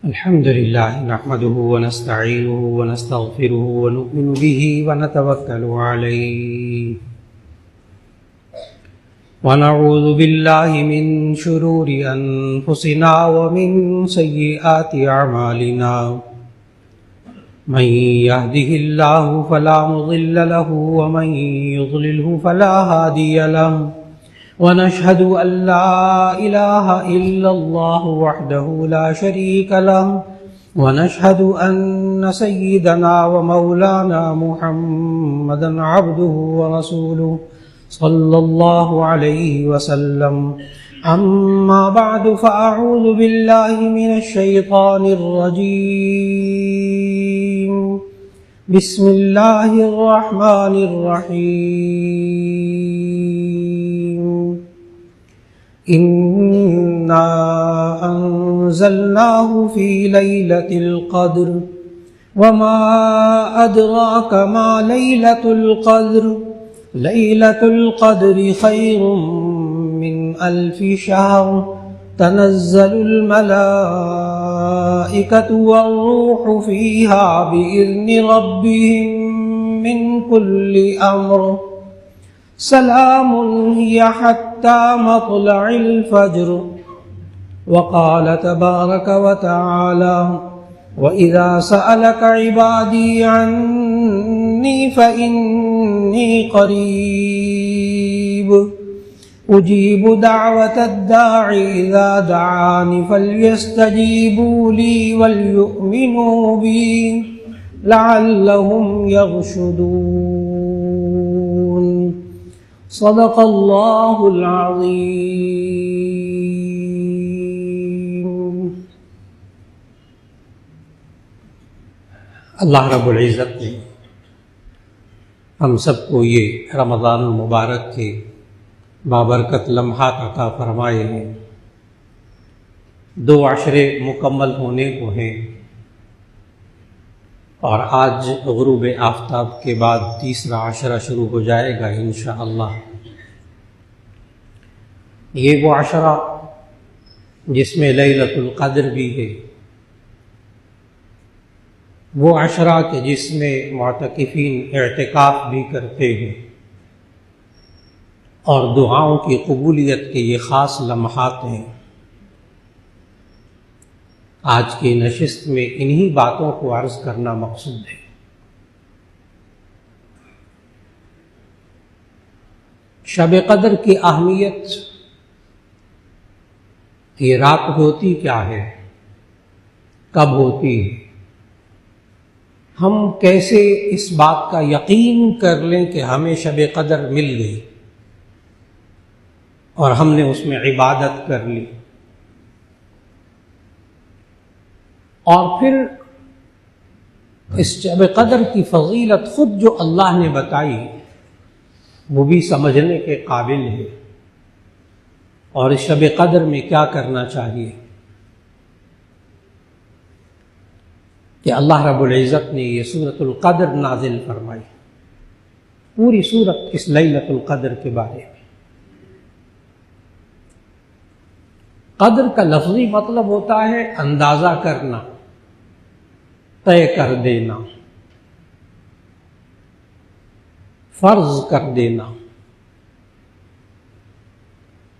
الحمد لله نحمده ونستعينه ونستغفره ونؤمن به ونتوكل عليه ونعوذ بالله من شرور أنفسنا ومن سيئات أعمالنا من يهده الله فلا مضل له ومن يضلله فلا هادي له ونشهد أن لا إله إلا الله وحده لا شريك له ونشهد أن سيدنا ومولانا محمدا عبده ورسوله صلى الله عليه وسلم أما بعد فأعوذ بالله من الشيطان الرجيم بسم الله الرحمن الرحيم إنا أنزلناه في ليلة القدر وما أدراك ما ليلة القدر ليلة القدر خير من 1000 شهر تنزل الملائكة والروح فيها بإذن ربهم من كل أمر سلام هي حتى مطلع الفجر وقال تبارك وتعالى وإذا سألك عبادي عني فإني قريب أجيب دعوة الداع إذا دعان فليستجيبوا لي وليؤمنوا بي لعلهم يرشدون صدق اللہ العظیم۔ اللہ رب العزت نے ہم سب کو یہ رمضان المبارک کے بابرکت لمحات عطا فرمائے ہیں۔ 2 عشرے مکمل ہونے کو ہیں اور آج غروب آفتاب کے بعد تیسرا عشرہ شروع ہو جائے گا انشاءاللہ۔ یہ وہ عشرہ جس میں لیلۃ القدر بھی ہے، وہ عشرہ کہ جس میں معتکفین اعتکاف بھی کرتے ہیں، اور دعاؤں کی قبولیت کے یہ خاص لمحات ہیں۔ آج کی نشست میں انہی باتوں کو عرض کرنا مقصود ہے۔ شب قدر کی اہمیت، یہ رات ہوتی کیا ہے، کب ہوتی ہے، ہم کیسے اس بات کا یقین کر لیں کہ ہمیں شب قدر مل گئی اور ہم نے اس میں عبادت کر لی، اور پھر اس شب قدر کی فضیلت خود جو اللہ نے بتائی وہ بھی سمجھنے کے قابل ہے، اور اس شب قدر میں کیا کرنا چاہیے کہ اللہ رب العزت نے یہ سورۃ القدر نازل فرمائی، پوری سورت اس لیلۃ القدر کے بارے میں۔ قدر کا لفظی مطلب ہوتا ہے اندازہ کرنا، طے کر دینا، فرض کر دینا،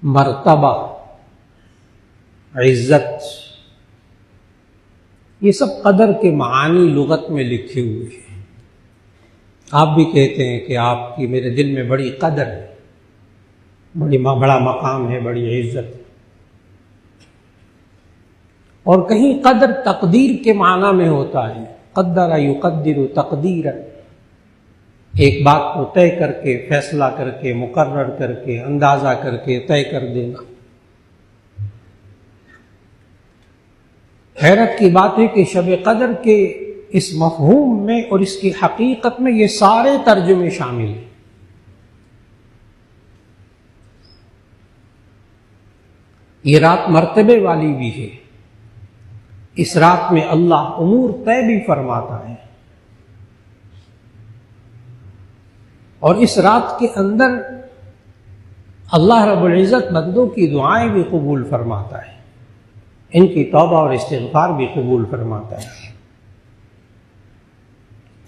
مرتبہ، عزت، یہ سب قدر کے معانی لغت میں لکھے ہوئے ہیں۔ آپ بھی کہتے ہیں کہ آپ کی میرے دل میں بڑی قدر ہے، بڑا مقام ہے، بڑی عزت ہے۔ اور کہیں قدر تقدیر کے معنی میں ہوتا ہے، قدر یقدر تقدیرا، ایک بات کو طے کر کے، فیصلہ کر کے، مقرر کر کے، اندازہ کر کے طے کر دینا۔ حیرت کی بات ہے کہ شب قدر کے اس مفہوم میں اور اس کی حقیقت میں یہ سارے ترجمے شامل ہیں۔ یہ رات مرتبے والی بھی ہے، اس رات میں اللہ امور طے بھی فرماتا ہے، اور اس رات کے اندر اللہ رب العزت بندوں کی دعائیں بھی قبول فرماتا ہے۔ ان کی توبہ اور استغفار بھی قبول فرماتا ہے۔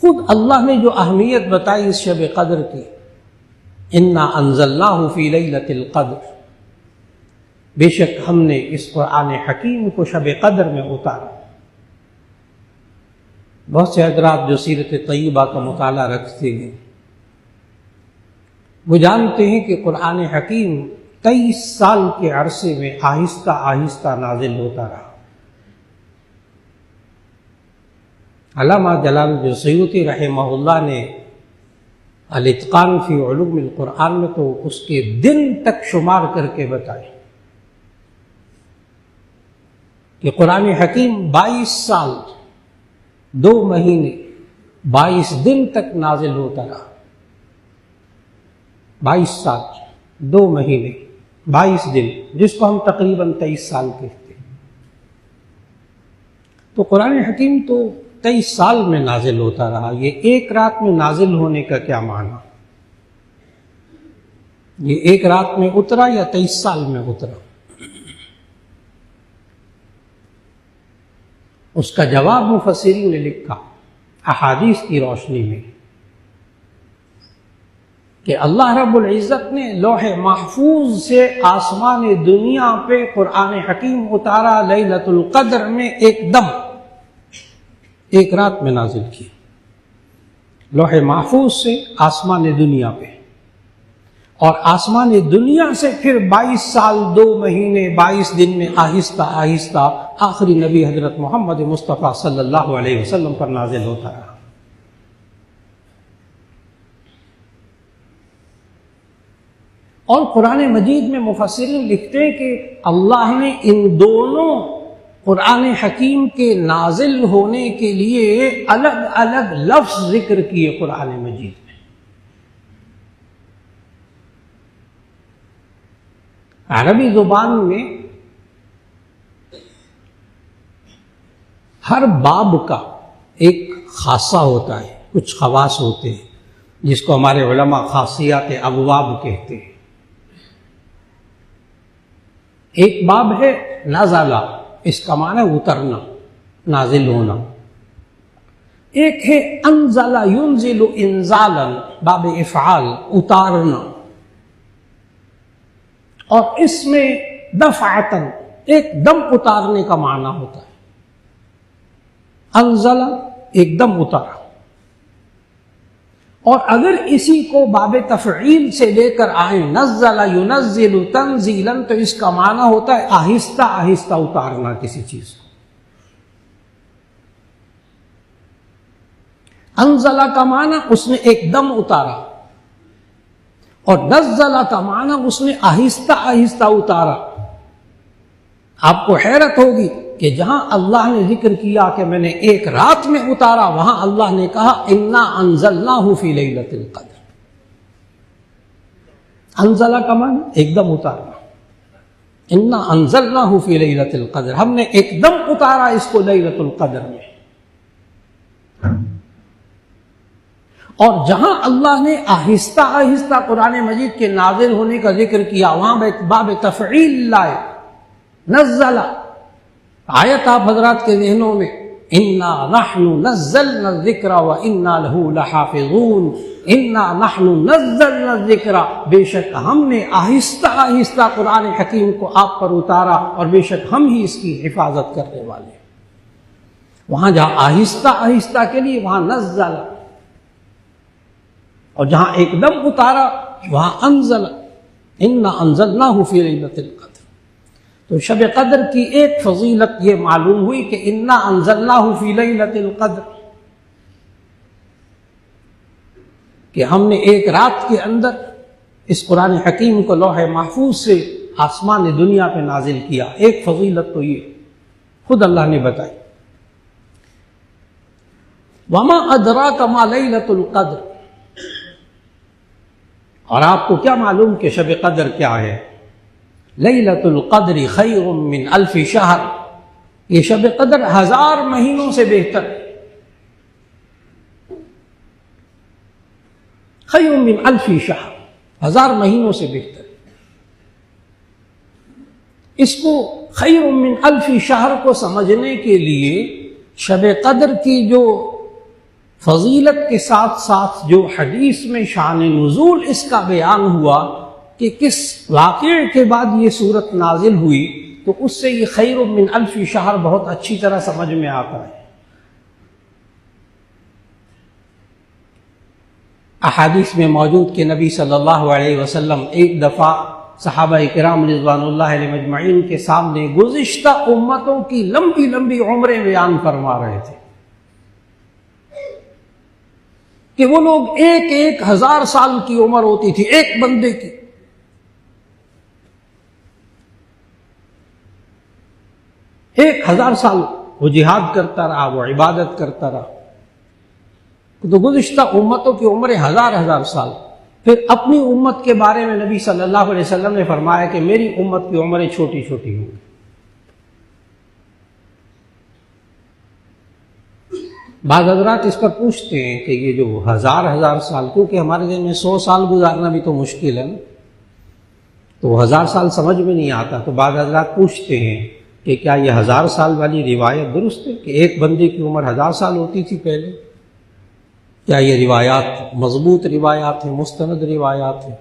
خود اللہ نے جو اہمیت بتائی اس شب قدر کی، انا انزلناہ فی لیلۃ القدر، بے شک ہم نے اس قرآن حکیم کو شب قدر میں اتارا۔ بہت سے حضرات جو سیرت طیبہ کا مطالعہ رکھتے ہیں وہ جانتے ہیں کہ قرآن حکیم 23 سال کے عرصے میں آہستہ آہستہ نازل ہوتا رہا۔ علامہ جلال الدین سیوطی رحمہ اللہ نے الاتقان فی علوم القرآن میں تو اس کے دن تک شمار کر کے بتائے کہ قرآن حکیم 22 سال 2 مہینے 22 دن تک نازل ہوتا رہا۔ 22 سال 2 مہینے 22 دن، جس کو ہم تقریباً 23 سال کہتے ہیں۔ تو قرآن حکیم تو 23 سال میں نازل ہوتا رہا۔ یہ ایک رات میں نازل ہونے کا کیا معنی؟ یہ ایک رات میں اترا یا 23 سال میں اترا؟ اس کا جواب مفسرین نے لکھا احادیث کی روشنی میں کہ اللہ رب العزت نے لوح محفوظ سے آسمان دنیا پہ قرآن حکیم اتارا لیلۃ القدر میں، ایک دم ایک رات میں نازل کی، لوح محفوظ سے آسمان دنیا پہ، اور آسمان دنیا سے پھر 22 سال 2 مہینے 22 دن میں آہستہ آہستہ آخری نبی حضرت محمد مصطفیٰ صلی اللہ علیہ وسلم پر نازل ہوتا رہا۔ اور قرآن مجید میں مفسرین لکھتے ہیں کہ اللہ نے ان دونوں قرآن حکیم کے نازل ہونے کے لیے الگ الگ لفظ ذکر کیے قرآن مجید میں۔ عربی زبان میں ہر باب کا ایک خاصہ ہوتا ہے، کچھ خواص ہوتے ہیں جس کو ہمارے علماء خاصیات ابواب کہتے ہیں۔ ایک باب ہے نزلہ، اس کا معنی اترنا، نازل ہونا۔ ایک ہے انزل ينزل انزالا، باب افعال، اتارنا۔ اور اس میں دفعتاً، ایک دم اتارنے کا معنی ہوتا ہے۔ انزل ایک دم اتارا، اور اگر اسی کو باب تفعیل سے لے کر آئیں، نزل ينزل تنزیلا، تو اس کا معنی ہوتا ہے آہستہ آہستہ اتارنا کسی چیز کو۔ انزل کا معنی اس نے ایک دم اتارا، اور نزل کا معنی اس نے آہستہ آہستہ اتارا۔ آپ کو حیرت ہوگی کہ جہاں اللہ نے ذکر کیا کہ میں نے ایک رات میں اتارا، وہاں اللہ نے کہا انا انزلناہ فی لیلۃ القدر۔ انزل کا معنی ایک دم اتارنا، انا انزلناہ فی لیلۃ القدر، ہم نے ایک دم اتارا اس کو لیلۃ القدر میں۔ اور جہاں اللہ نے آہستہ آہستہ قرآن مجید کے نازل ہونے کا ذکر کیا، وہاں باب تفعیل لائے، نزل۔ آیت آپ حضرات کے ذہنوں میں، انا نحن نزلنا الذکر وانا لہ لحافظون، انا نحن نزلنا الذکر، بے شک ہم نے آہستہ آہستہ قرآن حکیم کو آپ پر اتارا، اور بے شک ہم ہی اس کی حفاظت کرنے والے۔ وہاں جہاں آہستہ آہستہ کے لیے وہاں نزل، اور جہاں ایک دم اتارا وہاں انزل، انا انزلناہ فی لیلۃ القدر۔ تو شب قدر کی ایک فضیلت یہ معلوم ہوئی کہ انا انزلناہ فی لیلۃ القدر، کہ ہم نے ایک رات کے اندر اس قرآن حکیم کو لوح محفوظ سے آسمان دنیا پہ نازل کیا۔ ایک فضیلت تو یہ خود اللہ نے بتائی۔ وما ادراک ما لیلۃ القدر، اور آپ کو کیا معلوم کہ شب قدر کیا ہے؟ لیلۃ القدر خیر من الف شہر، یہ شب قدر 1000 مہینوں سے بہتر ہے۔ خیر من الف شہر، 1000 مہینوں سے بہتر ہے۔ اس کو خیر من الف شہر کو سمجھنے کے لیے شب قدر کی جو فضیلت کے ساتھ ساتھ جو حدیث میں شان نزول اس کا بیان ہوا کہ کس واقعے کے بعد یہ صورت نازل ہوئی، تو اس سے یہ خیر من الف شہر بہت اچھی طرح سمجھ میں آتا ہے۔ احادیث میں موجود کہ نبی صلی اللہ علیہ وسلم ایک دفعہ صحابہ کرام رضوان اللہ علیہ مجمعین کے سامنے گزشتہ امتوں کی لمبی لمبی عمریں بیان فرما رہے تھے کہ وہ لوگ 1000 سال کی عمر ہوتی تھی ایک بندے کی، 1000 سال وہ جہاد کرتا رہا، وہ عبادت کرتا رہا، تو گزشتہ امتوں کی عمریں 1000 سال۔ پھر اپنی امت کے بارے میں نبی صلی اللہ علیہ وسلم نے فرمایا کہ میری امت کی عمریں چھوٹی چھوٹی ہوں گی۔ بعض حضرات اس پر پوچھتے ہیں کہ یہ جو 1000 سال، کیونکہ ہمارے دن میں 100 سال گزارنا بھی تو مشکل ہے نا، تو 1000 سال سمجھ میں نہیں آتا، تو بعض حضرات پوچھتے ہیں کہ کیا یہ 1000 سال والی روایت درست ہے کہ ایک بندے کی عمر 1000 سال ہوتی تھی پہلے؟ کیا یہ روایات مضبوط روایات ہیں، مستند روایات ہیں؟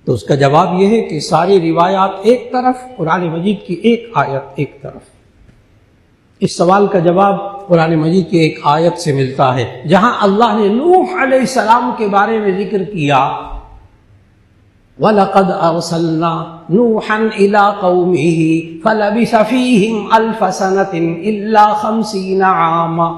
تو اس کا جواب یہ ہے کہ ساری روایات ایک طرف، قرآن مجید کی ایک آیت ایک طرف۔ اس سوال کا جواب قرآن مجید کی ایک آیت سے ملتا ہے جہاں اللہ نے نوح علیہ السلام کے بارے میں ذکر کیا، وَلَقَدْ أَرْسَلْنَا نُوحًا إِلَىٰ قَوْمِهِ فَلَبِثَ فِيهِمْ أَلْفَ سَنَةٍ إِلَّا 50 عَامًا۔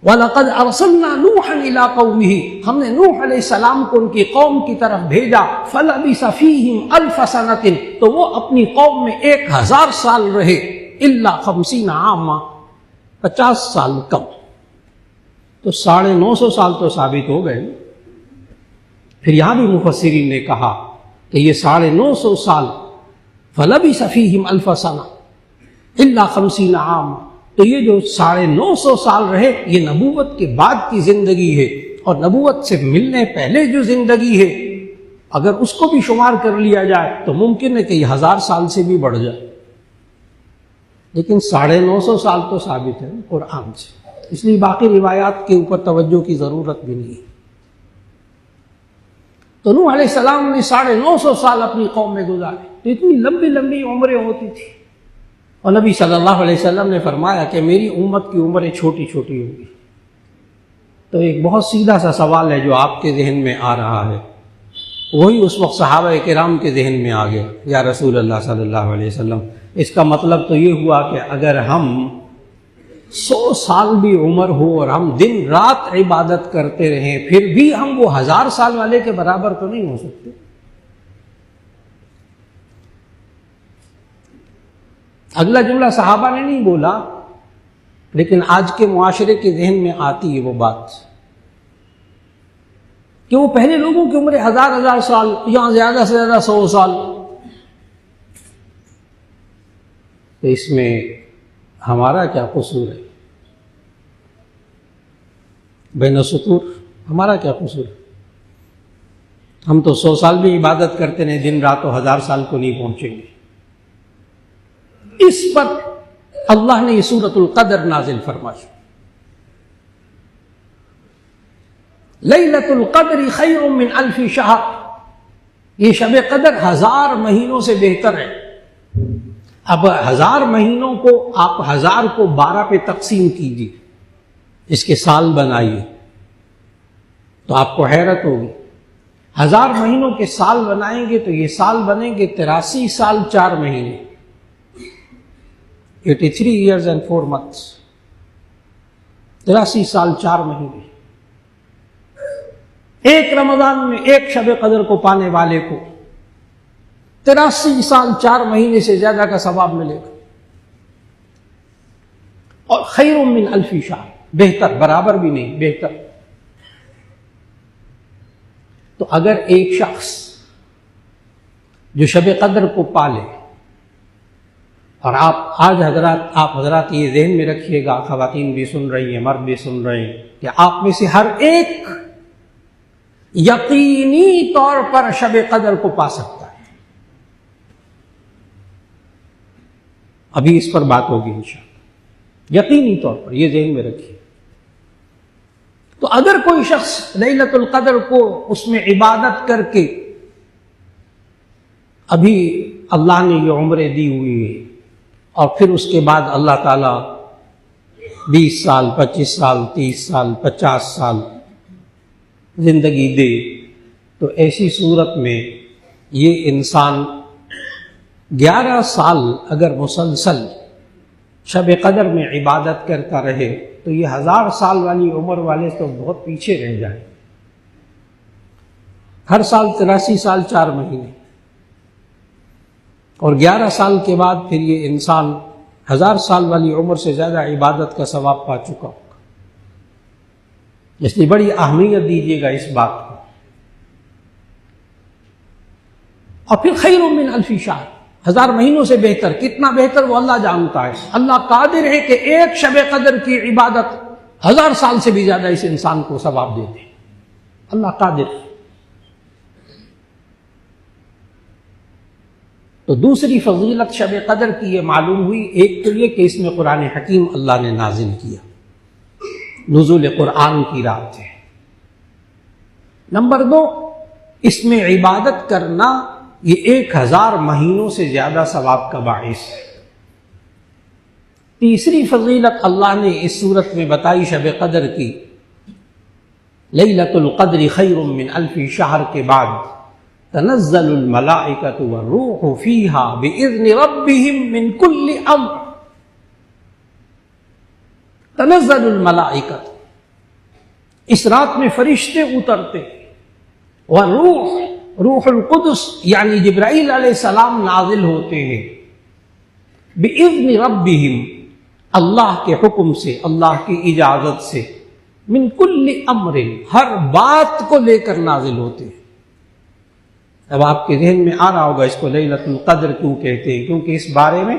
وَلَقَدْ أَرْسَلْنَا نُوحًا إِلَىٰ قَوْمِهِ، ہم نے نوح علیہ السلام کو ان کی قوم کی طرف بھیجا، فَلَبِثَ فِيهِمْ أَلْفَ سَنَةٍ، تو وہ اپنی قوم میں 1000 سال رہے، إِلَّا 50 عَامًا، 50 سال کم، تو 950 سال تو ثابت ہو گئے۔ پھر یہاں بھی مفسرین نے کہا کہ یہ 950 سال، فَلَبِثَ فِيهِمْ أَلْفَ سَنَةٍ إِلَّا 50 عَامًا، تو یہ جو 950 سال رہے یہ نبوت کے بعد کی زندگی ہے، اور نبوت سے ملنے پہلے جو زندگی ہے اگر اس کو بھی شمار کر لیا جائے تو ممکن ہے کہ یہ 1000 سال سے بھی بڑھ جائے، لیکن 950 سال تو ثابت ہے قرآن سے، اس لیے باقی روایات کے اوپر توجہ کی ضرورت بھی نہیں ہے۔ تو نوح علیہ السلام نے 950 سال اپنی قوم میں گزارے، تو اتنی لمبی لمبی عمریں ہوتی تھی، اور نبی صلی اللہ علیہ وسلم نے فرمایا کہ میری امت کی عمریں چھوٹی چھوٹی ہوں گی۔ تو ایک بہت سیدھا سا سوال ہے جو آپ کے ذہن میں آ رہا ہے، وہی اس وقت صحابہ کرام کے ذہن میں آ گیا، یا رسول اللہ صلی اللہ علیہ وسلم، اس کا مطلب تو یہ ہوا کہ اگر ہم 100 سال بھی عمر ہو اور ہم دن رات عبادت کرتے رہیں پھر بھی ہم وہ 1000 سال والے کے برابر تو نہیں ہو سکتے۔ اگلا جملہ صحابہ نے نہیں بولا، لیکن آج کے معاشرے کے ذہن میں آتی ہے وہ بات کہ وہ پہلے لوگوں کی عمریں 1000 سال، یہاں زیادہ سے زیادہ 100 سال، تو اس میں ہمارا کیا قصور ہے؟ بین السطور ہمارا کیا قصور ہے؟ ہم تو 100 سال بھی عبادت کرتے ہیں دن رات، تو 1000 سال کو نہیں پہنچیں گے۔ اس پر اللہ نے یہ سورۃ القدر نازل فرمائی، لیلۃ القدر خیر من الف شہر، یہ شب قدر 1000 مہینوں سے بہتر ہے۔ اب 1000 مہینوں کو آپ 1000 کو 12 پہ تقسیم کیجیے، اس کے سال بنائیے، تو آپ کو حیرت ہوگی۔ 1000 مہینوں کے سال بنائیں گے تو یہ سال بنیں گے 83 سال 4 مہینے، 83 years and 4 months، 83 سال 4 مہینے۔ ایک رمضان میں ایک شب قدر کو پانے والے کو 83 سال 4 مہینے سے زیادہ کا ثواب ملے گا، اور خیر من الف شہر، بہتر، برابر بھی نہیں، بہتر۔ تو اگر ایک شخص جو شب قدر کو پالے، اور آپ حضرات یہ ذہن میں رکھیے گا، خواتین بھی سن رہی ہیں، مرد بھی سن رہے ہیں، کہ آپ میں سے ہر ایک یقینی طور پر شب قدر کو پا سکتا ہے، ابھی اس پر بات ہوگی انشاءاللہ، یقینی طور پر یہ ذہن میں رکھیے۔ تو اگر کوئی شخص لیلۃ القدر کو اس میں عبادت کر کے، ابھی اللہ نے یہ عمریں دی ہوئی ہے اور پھر اس کے بعد اللہ تعالیٰ 20 سال 25 سال 30 سال 50 سال زندگی دے، تو ایسی صورت میں یہ انسان 11 سال اگر مسلسل شب قدر میں عبادت کرتا رہے تو یہ 1000 سال والی عمر والے تو بہت پیچھے رہ جائیں۔ ہر سال 83 سال 4 مہینے، اور 11 سال کے بعد پھر یہ انسان 1000 سال والی عمر سے زیادہ عبادت کا ثواب پا چکا ہوگا۔ اس لیے بڑی اہمیت دیجیے گا اس بات کو۔ اور پھر خیر من الف شہر، 1000 مہینوں سے بہتر، کتنا بہتر وہ اللہ جانتا ہے۔ اللہ قادر ہے کہ ایک شب قدر کی عبادت 1000 سال سے بھی زیادہ اس انسان کو ثواب دے دے، اللہ قادر ہے۔ تو دوسری فضیلت شب قدر کی یہ معلوم ہوئی، ایک تو یہ کہ اس میں قرآن حکیم اللہ نے نازل کیا، نزول قرآن کی رات ہے۔ نمبر 2، اس میں عبادت کرنا یہ 1000 مہینوں سے زیادہ ثواب کا باعث ہے۔ تیسری فضیلت اللہ نے اس صورت میں بتائی شب قدر کی، لیلۃ القدر خیر من الف شہر کے بعد تنزل الملائکۃ والروح فیہا باذن ربہم من کل امر۔ تنزل الملائکۃ، اس رات میں فرشتے اترتے، والروح، روح القدس یعنی جبرائیل علیہ السلام نازل ہوتے ہیں، باذن ربہم، اللہ کے حکم سے، اللہ کی اجازت سے، من کل امر، ہر بات کو لے کر نازل ہوتے ہیں۔ اب آپ کے ذہن میں آ رہا ہوگا اس کو لیلۃ القدر کیوں کہتے ہیں، کیونکہ اس بارے میں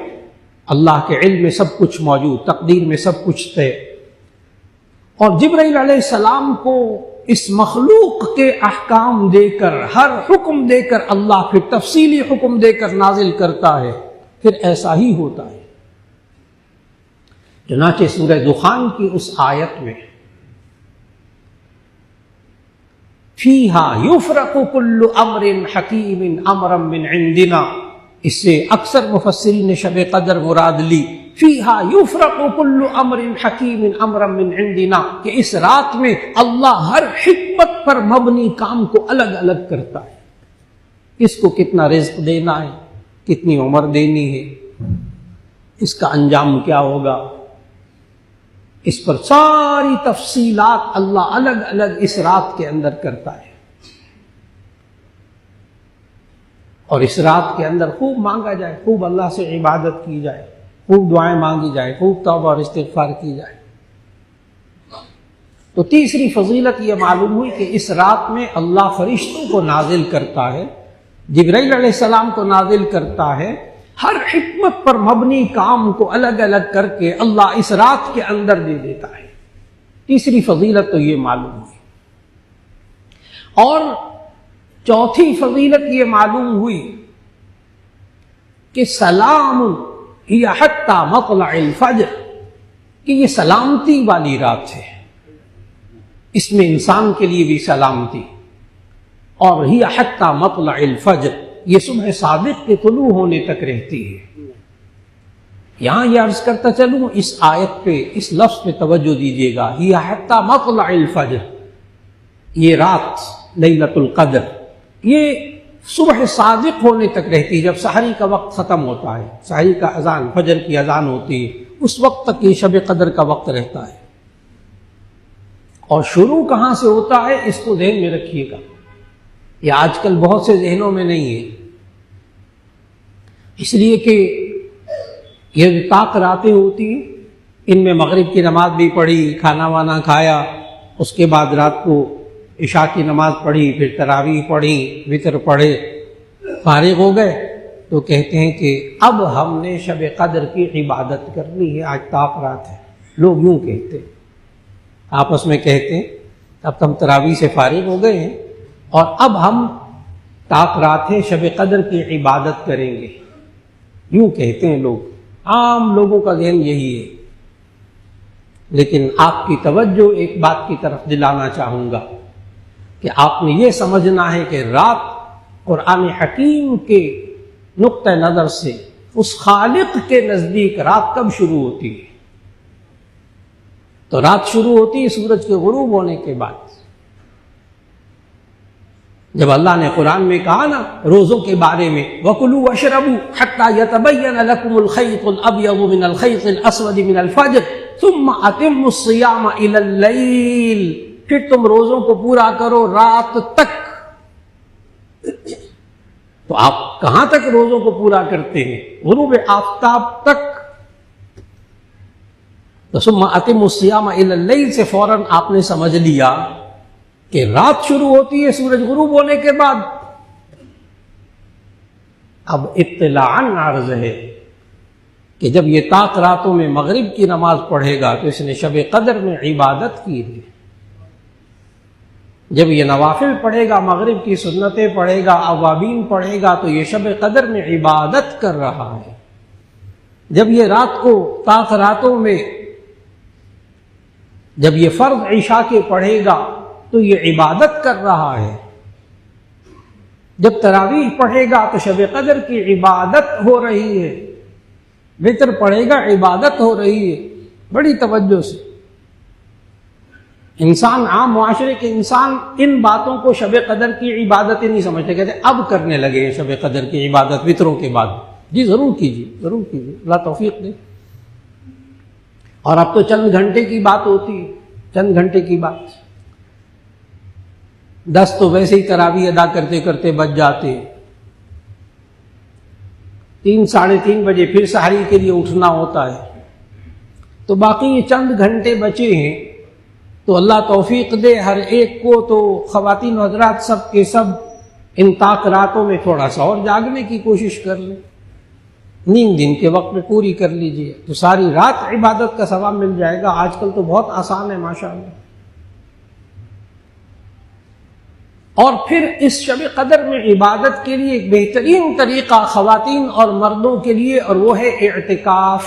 اللہ کے علم میں سب کچھ موجود، تقدیر میں سب کچھ طے، اور جبرائیل علیہ السلام کو اس مخلوق کے احکام دے کر، ہر حکم دے کر اللہ پھر تفصیلی حکم دے کر نازل کرتا ہے، پھر ایسا ہی ہوتا ہے۔ چنانچہ سورہ دخان کی اس آیت میں فیہا یفرق کل امر حکیم امرا من عندنا، اس سے اکثر مفسرین نے شب قدر مراد لی، فیہا یفرق کل امر حکیم امرا من عندنا، کہ اس رات میں اللہ ہر حکمت پر مبنی کام کو الگ الگ کرتا ہے، کس کو کتنا رزق دینا ہے، کتنی عمر دینی ہے، اس کا انجام کیا ہوگا، اس پر ساری تفصیلات اللہ الگ الگ اس رات کے اندر کرتا ہے۔ اور اس رات کے اندر خوب مانگا جائے، خوب اللہ سے عبادت کی جائے، خوب دعائیں مانگی جائے، خوب توبہ اور استغفار کی جائے۔ تو تیسری فضیلت یہ معلوم ہوئی کہ اس رات میں اللہ فرشتوں کو نازل کرتا ہے، جبرائیل علیہ السلام کو نازل کرتا ہے، ہر حکمت پر مبنی کام کو الگ الگ کر کے اللہ اس رات کے اندر دے دیتا ہے۔ تیسری فضیلت تو یہ معلوم ہوئی۔ اور چوتھی فضیلت یہ معلوم ہوئی کہ سلام ہی حتی مطلع الفجر، کہ یہ سلامتی والی رات ہے، اس میں انسان کے لیے بھی سلامتی، اور ہی حتی مطلع الفجر، یہ صبح صادق کے طلوع ہونے تک رہتی ہے۔ یہاں یہ عرض کرتا چلوں، اس آیت پہ، اس لفظ پہ توجہ دیجیے گا، ہی حتی مطلع الفجر، یہ رات لیلۃ القدر یہ صبح صادق ہونے تک رہتی ہے، جب سحری کا وقت ختم ہوتا ہے، سحری کا اذان، فجر کی اذان ہوتی ہے، اس وقت تک یہ شب قدر کا وقت رہتا ہے۔ اور شروع کہاں سے ہوتا ہے اس کو ذہن میں رکھیے گا، یہ آج کل بہت سے ذہنوں میں نہیں ہے، اس لیے کہ یہ جو طاق راتیں ہوتی ہیں، ان میں مغرب کی نماز بھی پڑھی، کھانا وانا کھایا، اس کے بعد رات کو عشاء کی نماز پڑھی، پھر تراویح پڑھی، وتر پڑھے، فارغ ہو گئے، تو کہتے ہیں کہ اب ہم نے شب قدر کی عبادت کرنی ہے، آج طاق رات ہے۔ لوگ یوں کہتے ہیں، آپس میں کہتے ہیں، اب تو ہم تراویح سے فارغ ہو گئے ہیں اور اب ہم طاق رات ہے، شب قدر کی عبادت کریں گے، یوں کہتے ہیں لوگ۔ عام لوگوں کا ذہن یہی ہے. لیکن آپ کی توجہ ایک بات کی طرف دلانا چاہوں گا کہ آپ نے یہ سمجھنا ہے کہ رات قرآن حکیم کے نقطہ نظر سے اس خالق کے نزدیک رات کب شروع ہوتی ہے؟ تو رات شروع ہوتی ہے سورج کے غروب ہونے کے بعد. جب اللہ نے قرآن میں کہا نا روزوں کے بارے میں وَكُلُوا وَاشْرَبُوا حَتَّى يَتَبَيَّنَ لَكُمُ الْخَيْطُ الْأَبْيَضُ مِنَ الْخَيْطِ الْأَسْوَدِ مِنَ الْفَجْرِ ثُمَّ أَتِمُّوا الصِّيَامَ إِلَى اللَّيْلِ، پھر تم روزوں کو پورا کرو رات تک. تو آپ کہاں تک روزوں کو پورا کرتے ہیں؟ غروب آفتاب تک. تو ثم اتم الصیام الی اللیل سے فوراً آپ نے سمجھ لیا کہ رات شروع ہوتی ہے سورج غروب ہونے کے بعد. اب اطلاعاً عرض ہے کہ جب یہ طاق راتوں میں مغرب کی نماز پڑھے گا تو اس نے شب قدر میں عبادت کی ہے. جب یہ نوافل پڑھے گا، مغرب کی سنتیں پڑھے گا، اوابین پڑھے گا، تو یہ شب قدر میں عبادت کر رہا ہے. جب یہ رات کو طاق راتوں میں جب یہ فرض عشاء کے پڑھے گا تو یہ عبادت کر رہا ہے. جب تراویح پڑھے گا تو شب قدر کی عبادت ہو رہی ہے. وتر پڑھے گا، عبادت ہو رہی ہے. بڑی توجہ سے انسان، عام معاشرے کے انسان ان باتوں کو شب قدر کی عبادتیں نہیں سمجھتے، کہتے اب کرنے لگے ہیں شب قدر کی عبادت وتروں کے بعد. جی ضرور کیجیے، ضرور کیجیے، اللہ توفیق دے. اور اب تو چند گھنٹے کی بات ہوتی ہے، چند گھنٹے کی بات. 10 تو ویسے ہی تراویح ادا کرتے کرتے بچ جاتے. 3 ساڑھے 3 بجے پھر سحری کے لیے اٹھنا ہوتا ہے. تو باقی یہ چند گھنٹے بچے ہیں تو اللہ توفیق دے ہر ایک کو. تو خواتین و حضرات سب کے سب ان طاق راتوں میں تھوڑا سا اور جاگنے کی کوشش کر لیں. نیند دن کے وقت میں پوری کر لیجئے تو ساری رات عبادت کا ثواب مل جائے گا. آج کل تو بہت آسان ہے ماشاءاللہ. اور پھر اس شب قدر میں عبادت کے لیے ایک بہترین طریقہ خواتین اور مردوں کے لیے، اور وہ ہے اعتکاف.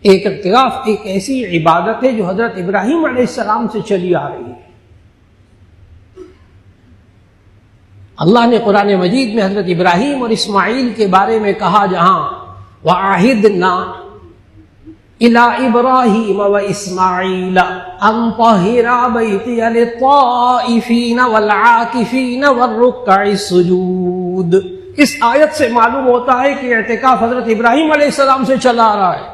اعتکاف ایک ایسی عبادت ہے جو حضرت ابراہیم علیہ السلام سے چلی آ رہی ہے. اللہ نے قرآن مجید میں حضرت ابراہیم اور اسماعیل کے بارے میں کہا جہاں وَعَهِدْنَا إِلَىٰ إِبْرَاهِيمَ وَإِسْمَاعِيلَ أَن طَهِّرَا بَيْتِيَ لِلطَّائِفِينَ وَالْعَاكِفِينَ وَالرُّكَّعِ السُّجُودِ. اس آیت سے معلوم ہوتا ہے کہ اعتکاف حضرت ابراہیم علیہ السلام سے چلا آ رہا ہے.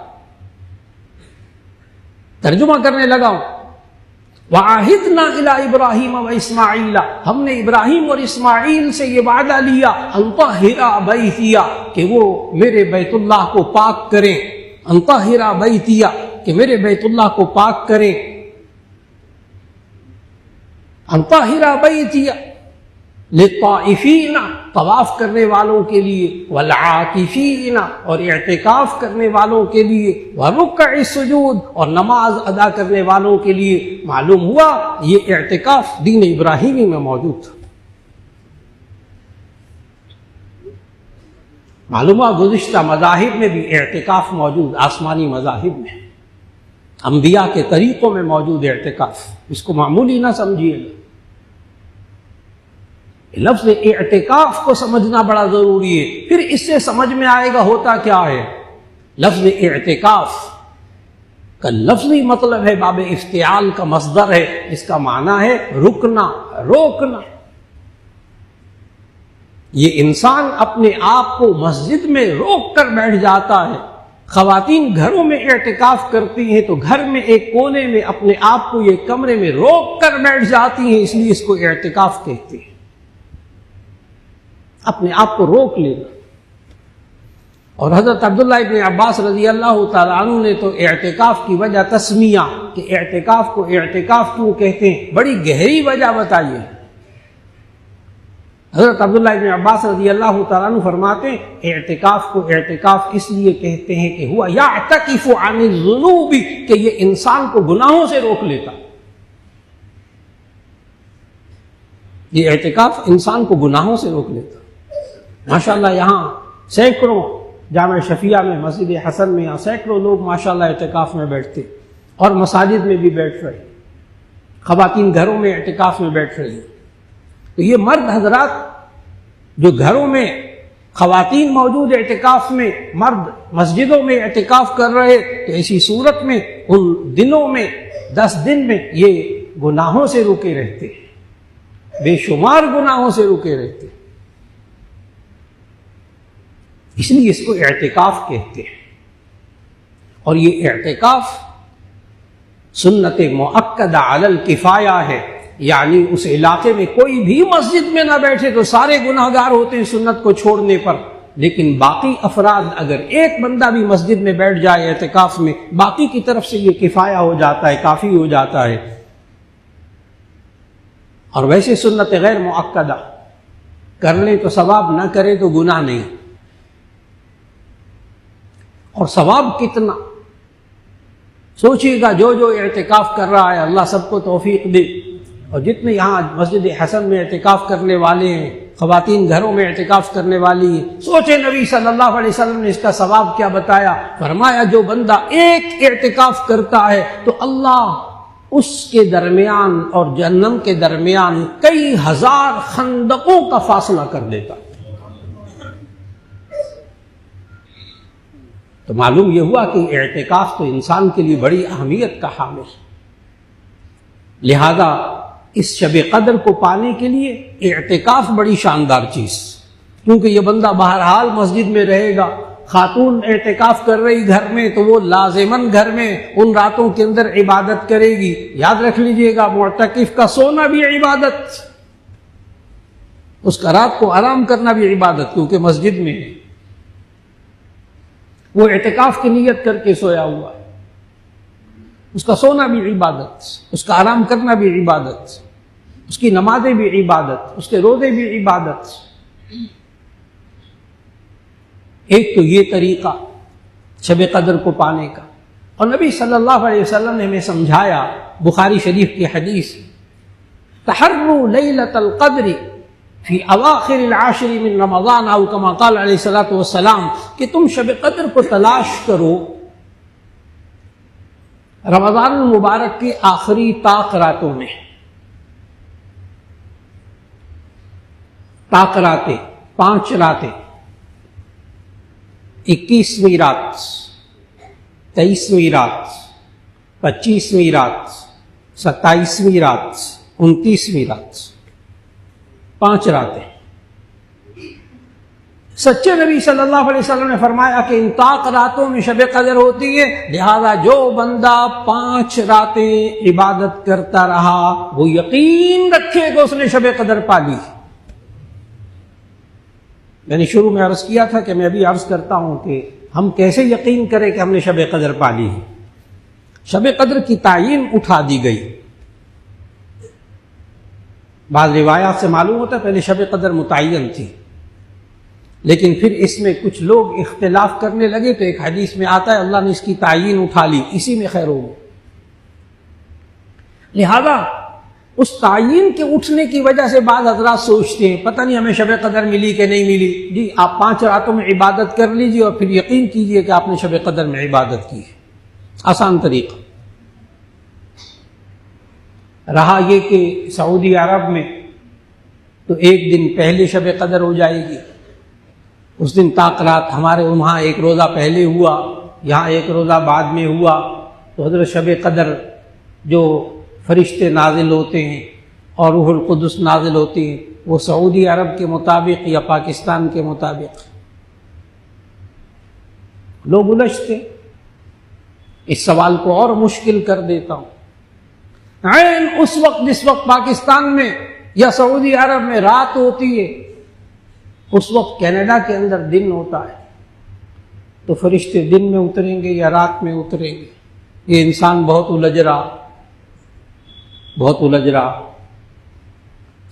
ترجمہ کرنے لگا ہوں. وَعَهِدْنَا إِلَىٰ إِبْرَاهِيمَ وَإِسْمَاعِيلَ، ہم نے ابراہیم اور اسماعیل سے یہ وعدہ لیا أَن طَهِّرَا بَيْتِيَ، کہ وہ میرے بیت اللہ کو پاک کریں. أَن طَهِّرَا بَيْتِيَ، کہ میرے بیت اللہ کو پاک کریں. أَن طَهِّرَا بَيْتِيَ لِلطَّائِفِينَ، طواف کرنے والوں کے لیے، والعاکفین، اور اعتکاف کرنے والوں کے لیے، والرکع السجود، اور نماز ادا کرنے والوں کے لیے. معلوم ہوا یہ اعتکاف دین ابراہیمی میں موجود تھا. معلوم ہوا گزشتہ مذاہب میں بھی اعتکاف موجود، آسمانی مذاہب میں، انبیاء کے طریقوں میں موجود اعتکاف. اس کو معمولی نہ سمجھیے. لفظ اعتکاف کو سمجھنا بڑا ضروری ہے. پھر اس سے سمجھ میں آئے گا ہوتا کیا ہے. لفظ اعتکاف کا لفظی مطلب ہے، باب افتعال کا مصدر ہے، اس کا معنی ہے رکنا، روکنا. یہ انسان اپنے آپ کو مسجد میں روک کر بیٹھ جاتا ہے. خواتین گھروں میں اعتکاف کرتی ہیں تو گھر میں ایک کونے میں اپنے آپ کو یہ کمرے میں روک کر بیٹھ جاتی ہیں، اس لیے اس کو اعتکاف کہتے ہیں. اپنے آپ کو روک لینا. اور حضرت عبداللہ ابن عباس رضی اللہ تعالیٰ عنہ نے تو اعتکاف کی وجہ تسمیہ، کہ اعتکاف کو اعتکاف کیوں کہتے ہیں، بڑی گہری وجہ بتائیے. حضرت عبداللہ ابن عباس رضی اللہ تعالیٰ عنہ فرماتے ہیں اعتکاف کو اعتکاف اس لیے کہتے ہیں کہ ہوا یعتکف عن الذنوب، کہ یہ انسان کو گناہوں سے روک لیتا. یہ اعتکاف انسان کو گناہوں سے روک لیتا. ماشاءاللہ یہاں سینکڑوں جامع شفیعہ میں، مسجد حسن میں یہاں سینکڑوں لوگ ماشاءاللہ اعتکاف میں بیٹھتے، اور مساجد میں بھی بیٹھ رہے، خواتین گھروں میں اعتکاف میں بیٹھ رہی ہیں۔ تو یہ مرد حضرات جو گھروں میں خواتین موجود اعتکاف میں، مرد مسجدوں میں اعتکاف کر رہے، تو ایسی صورت میں ان دنوں میں 10 دن میں یہ گناہوں سے رکے رہتے، بے شمار گناہوں سے رکے رہتے، اس لیے اس کو اعتکاف کہتے ہیں۔ اور یہ اعتکاف سنت مؤکدہ علی الکفایہ ہے، یعنی اس علاقے میں کوئی بھی مسجد میں نہ بیٹھے تو سارے گناہگار ہوتے ہیں سنت کو چھوڑنے پر، لیکن باقی افراد اگر ایک بندہ بھی مسجد میں بیٹھ جائے اعتکاف میں، باقی کی طرف سے یہ کفایہ ہو جاتا ہے، کافی ہو جاتا ہے۔ اور ویسے سنت غیر مؤکدہ کر لیں تو ثواب، نہ کرے تو گناہ نہیں، اور ثواب کتنا سوچیے گا۔ جو جو اعتکاف کر رہا ہے اللہ سب کو توفیق دے، اور جتنے یہاں مسجد حسن میں اعتکاف کرنے والے ہیں، خواتین گھروں میں اعتکاف کرنے والی ہیں، سوچے نبی صلی اللہ علیہ وسلم نے اس کا ثواب کیا بتایا۔ فرمایا جو بندہ ایک اعتکاف کرتا ہے تو اللہ اس کے درمیان اور جہنم کے درمیان کئی ہزار خندقوں کا فاصلہ کر دیتا۔ تو معلوم یہ ہوا کہ اعتکاف تو انسان کے لیے بڑی اہمیت کا حامل ہے، لہذا اس شب قدر کو پانے کے لیے اعتکاف بڑی شاندار چیز، کیونکہ یہ بندہ بہرحال مسجد میں رہے گا، خاتون اعتکاف کر رہی گھر میں تو وہ لازماً گھر میں ان راتوں کے اندر عبادت کرے گی۔ یاد رکھ لیجئے گا معتکف کا سونا بھی عبادت، اس کا رات کو آرام کرنا بھی عبادت، کیونکہ مسجد میں ہے، وہ اعتکاف کی نیت کر کے سویا ہوا ہے، اس کا سونا بھی عبادت، اس کا آرام کرنا بھی عبادت، اس کی نمازیں بھی عبادت، اس کے روزے بھی عبادت۔ ایک تو یہ طریقہ شب قدر کو پانے کا، اور نبی صلی اللہ علیہ وسلم نے ہمیں سمجھایا، بخاری شریف کی حدیث، تحروا لیلۃ القدر فی اواخر العاشر من رمضان، او کما قال علیہ الصلوۃ والسلام، کہ تم شب قدر کو تلاش کرو رمضان المبارک کی آخری طاق راتوں میں۔ طاق راتیں 5 راتیں، 21ویں رات، 23ویں رات، 25ویں رات، 27ویں رات، 29ویں رات، 5 راتیں۔ سچے نبی صلی اللہ علیہ وسلم نے فرمایا کہ ان طاق راتوں میں شب قدر ہوتی ہے، لہذا جو بندہ 5 راتیں عبادت کرتا رہا وہ یقین رکھے کہ اس نے شب قدر پا لی۔ میں نے شروع میں عرض کیا تھا کہ میں ابھی عرض کرتا ہوں کہ ہم کیسے یقین کریں کہ ہم نے شب قدر پا لی ہے۔ شب قدر کی تعین اٹھا دی گئی، بعض روایات سے معلوم ہوتا ہے پہلے شب قدر متعین تھی، لیکن پھر اس میں کچھ لوگ اختلاف کرنے لگے تو ایک حدیث میں آتا ہے اللہ نے اس کی تعین اٹھا لی، اسی میں خیر ہو۔ لہذا اس تعین کے اٹھنے کی وجہ سے بعض حضرات سوچتے ہیں پتہ نہیں ہمیں شب قدر ملی کہ نہیں ملی۔ جی آپ 5 راتوں میں عبادت کر لیجیے اور پھر یقین کیجیے کہ آپ نے شب قدر میں عبادت کی ہے، آسان طریقہ۔ رہا یہ کہ سعودی عرب میں تو ایک دن پہلے شب قدر ہو جائے گی، اس دن طاق رات، ہمارے وہاں ایک روزہ پہلے ہوا، یہاں ایک روزہ بعد میں ہوا، تو حضرت شب قدر جو فرشتے نازل ہوتے ہیں اور روح القدس نازل ہوتی ہیں وہ سعودی عرب کے مطابق یا پاکستان کے مطابق لوگ الجھتے۔ اس سوال کو اور مشکل کر دیتا ہوں، عین اس وقت جس وقت پاکستان میں یا سعودی عرب میں رات ہوتی ہے اس وقت کینیڈا کے اندر دن ہوتا ہے، تو فرشتے دن میں اتریں گے یا رات میں اتریں گے؟ یہ انسان بہت الجھ رہا۔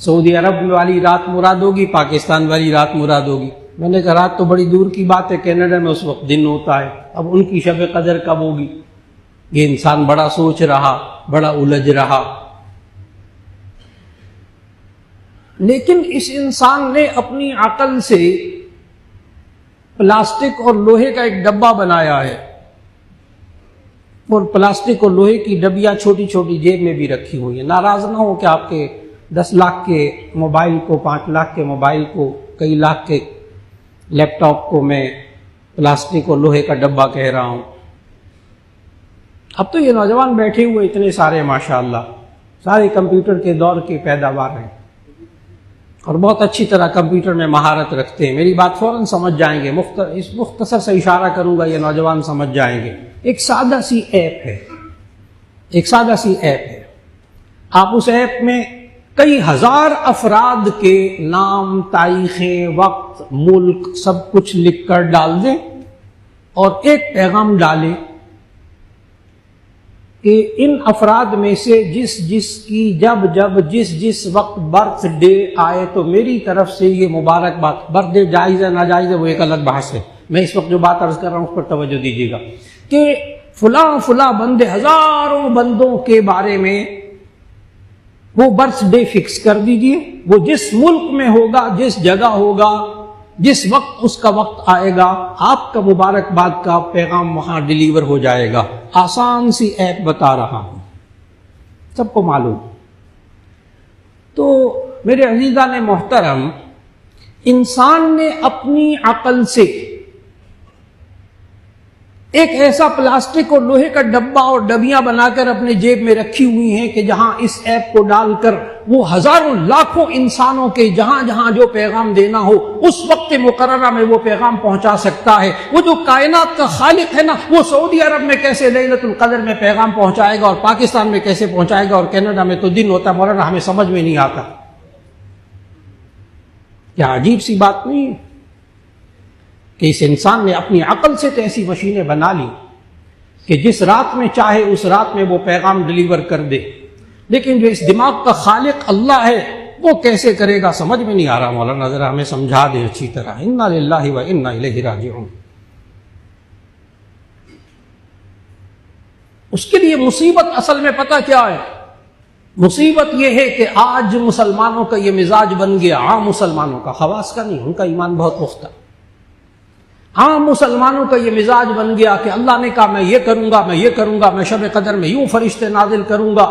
سعودی عرب والی رات مراد ہوگی، پاکستان والی رات مراد ہوگی۔ میں نے کہا رات تو بڑی دور کی بات ہے، کینیڈا میں اس وقت دن ہوتا ہے، اب ان کی شب قدر کب ہوگی؟ یہ انسان بڑا سوچ رہا، بڑا الجھ رہا۔ لیکن اس انسان نے اپنی عقل سے پلاسٹک اور لوہے کا ایک ڈبہ بنایا ہے، اور پلاسٹک اور لوہے کی ڈبیاں چھوٹی چھوٹی جیب میں بھی رکھی ہوئی ہیں۔ ناراض نہ ہو کہ آپ کے 10 لاکھ کے موبائل کو، 5 لاکھ کے موبائل کو، کئی لاکھ کے لیپ ٹاپ کو میں پلاسٹک اور لوہے کا ڈبہ کہہ رہا ہوں۔ اب تو یہ نوجوان بیٹھے ہوئے اتنے سارے ماشاءاللہ، سارے کمپیوٹر کے دور کے پیداوار ہیں اور بہت اچھی طرح کمپیوٹر میں مہارت رکھتے ہیں۔ میری بات فوراً سمجھ جائیں گے، اس مختصر سے اشارہ کروں گا، یہ نوجوان سمجھ جائیں گے۔ ایک سادہ سی ایپ ہے، آپ اس ایپ میں کئی ہزار افراد کے نام، تاریخیں، وقت، ملک، سب کچھ لکھ کر ڈال دیں اور ایک پیغام ڈالیں کہ ان افراد میں سے جس کی جس وقت برتھ ڈے آئے تو میری طرف سے یہ مبارکباد۔ برتھ ڈے جائز ہے ناجائز ہے وہ ایک الگ بحث ہے، میں اس وقت جو بات عرض کر رہا ہوں اس پر توجہ دیجیے گا کہ فلاں بندے، ہزاروں بندوں کے بارے میں وہ برتھ ڈے فکس کر دیجیے، وہ جس ملک میں ہوگا، جس جگہ ہوگا، جس وقت اس کا وقت آئے گا، آپ کا مبارکباد کا پیغام وہاں ڈیلیور ہو جائے گا۔ آسان سی ایپ بتا رہا ہوں، سب کو معلوم۔ تو میرے عزیزان محترم، انسان نے اپنی عقل سے ایک ایسا پلاسٹک اور لوہے کا ڈبہ اور ڈبیاں بنا کر اپنے جیب میں رکھی ہوئی ہیں کہ جہاں اس ایپ کو ڈال کر وہ ہزاروں لاکھوں انسانوں کے جہاں جو پیغام دینا ہو اس وقت مقررہ میں وہ پیغام پہنچا سکتا ہے۔ وہ جو کائنات کا خالق ہے نا، وہ سعودی عرب میں کیسے لیلۃ القدر میں پیغام پہنچائے گا اور پاکستان میں کیسے پہنچائے گا اور کینیڈا میں تو دن ہوتا ہے، مولانا ہمیں سمجھ میں نہیں آتا۔ کیا عجیب سی بات نہیں ہے کہ اس انسان نے اپنی عقل سے تو ایسی مشینیں بنا لی کہ جس رات میں چاہے اس رات میں وہ پیغام ڈیلیور کر دے، لیکن جو اس دماغ کا خالق اللہ ہے وہ کیسے کرے گا سمجھ میں نہیں آ رہا۔ مولانا ذرا ہمیں سمجھا دے اچھی طرح۔ انا للہ و انا الیہ راجعون۔ اس کے لیے مصیبت اصل میں پتہ کیا ہے؟ مصیبت یہ ہے کہ آج مسلمانوں کا یہ مزاج بن گیا، عام مسلمانوں کا، خواص کا نہیں، ان کا ایمان بہت پختہ۔ عام مسلمانوں کا یہ مزاج بن گیا کہ اللہ نے کہا میں یہ کروں گا، میں یہ کروں گا، میں شب قدر میں یوں فرشتے نازل کروں گا۔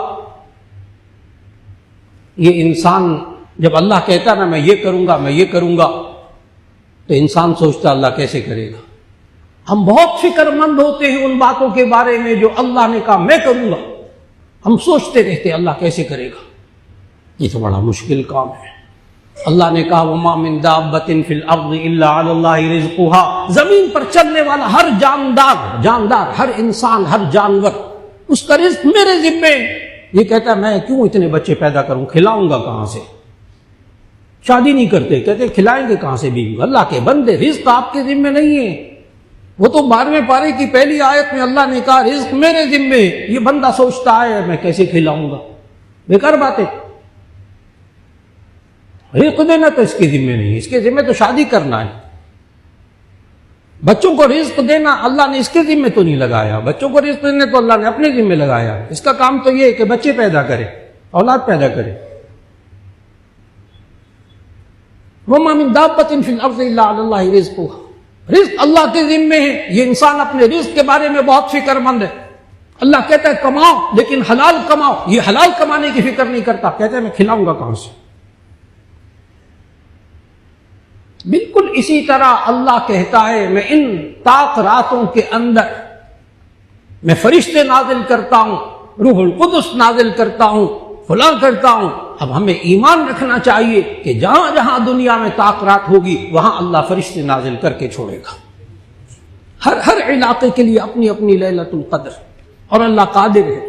یہ انسان جب اللہ کہتا نا میں یہ کروں گا، میں یہ کروں گا، تو انسان سوچتا اللہ کیسے کرے گا۔ ہم بہت فکر مند ہوتے ہیں ان باتوں کے بارے میں جو اللہ نے کہا میں کروں گا، ہم سوچتے رہتے اللہ کیسے کرے گا۔ یہ تو بڑا مشکل کام ہے۔ اللہ نے کہا وَمَا مِن دَابَّةٍ فِي الْأَرْضِ إِلَّا عَلَى اللَّهِ رِزْقُهَا، زمین پر چلنے والا ہر جاندار، ہر انسان، ہر جانور، اس کا رزق میرے ذمے۔ یہ کہتا ہے میں کیوں اتنے بچے پیدا کروں، کھلاؤں گا کہاں سے؟ شادی نہیں کرتے، کہتے کھلائیں گے کہاں سے بیوی؟ اللہ کے بندے، رزق آپ کے ذمے نہیں ہے۔ وہ تو 12ویں پارے کی پہلی آیت میں اللہ نے کہا رزق میرے ذمے۔ یہ بندہ سوچتا ہے میں کیسے کھلاؤں گا، بیکار باتیں۔ رزق دینا تو اس کے ذمے نہیں، اس کے ذمے تو شادی کرنا ہے۔ بچوں کو رزق دینا اللہ نے اس کے ذمے تو نہیں لگایا، بچوں کو رزق دینا تو اللہ نے اپنے ذمے لگایا۔ اس کا کام تو یہ ہے کہ بچے پیدا کرے، اولاد پیدا کرے۔ وَمَا مِن دَابَّةٍ فِي الْأَرْضِ إِلَّا عَلَى اللَّهِ رِزْقُهَا، رزق اللہ کے ذمے ہے۔ یہ انسان اپنے رزق کے بارے میں بہت فکر مند ہے۔ اللہ کہتا ہے کماؤ لیکن حلال کماؤ، یہ حلال کمانے کی فکر نہیں کرتا، کہتا ہے میں کھلاؤں گا کہاں سے۔ بالکل اسی طرح اللہ کہتا ہے میں ان طاق راتوں کے اندر میں فرشتے نازل کرتا ہوں، روح القدس نازل کرتا ہوں، فلاں کرتا ہوں۔ اب ہمیں ایمان رکھنا چاہیے کہ جہاں جہاں دنیا میں طاق رات ہوگی وہاں اللہ فرشتے نازل کر کے چھوڑے گا۔ ہر علاقے کے لیے اپنی اپنی لیلۃ القدر، اور اللہ قادر ہے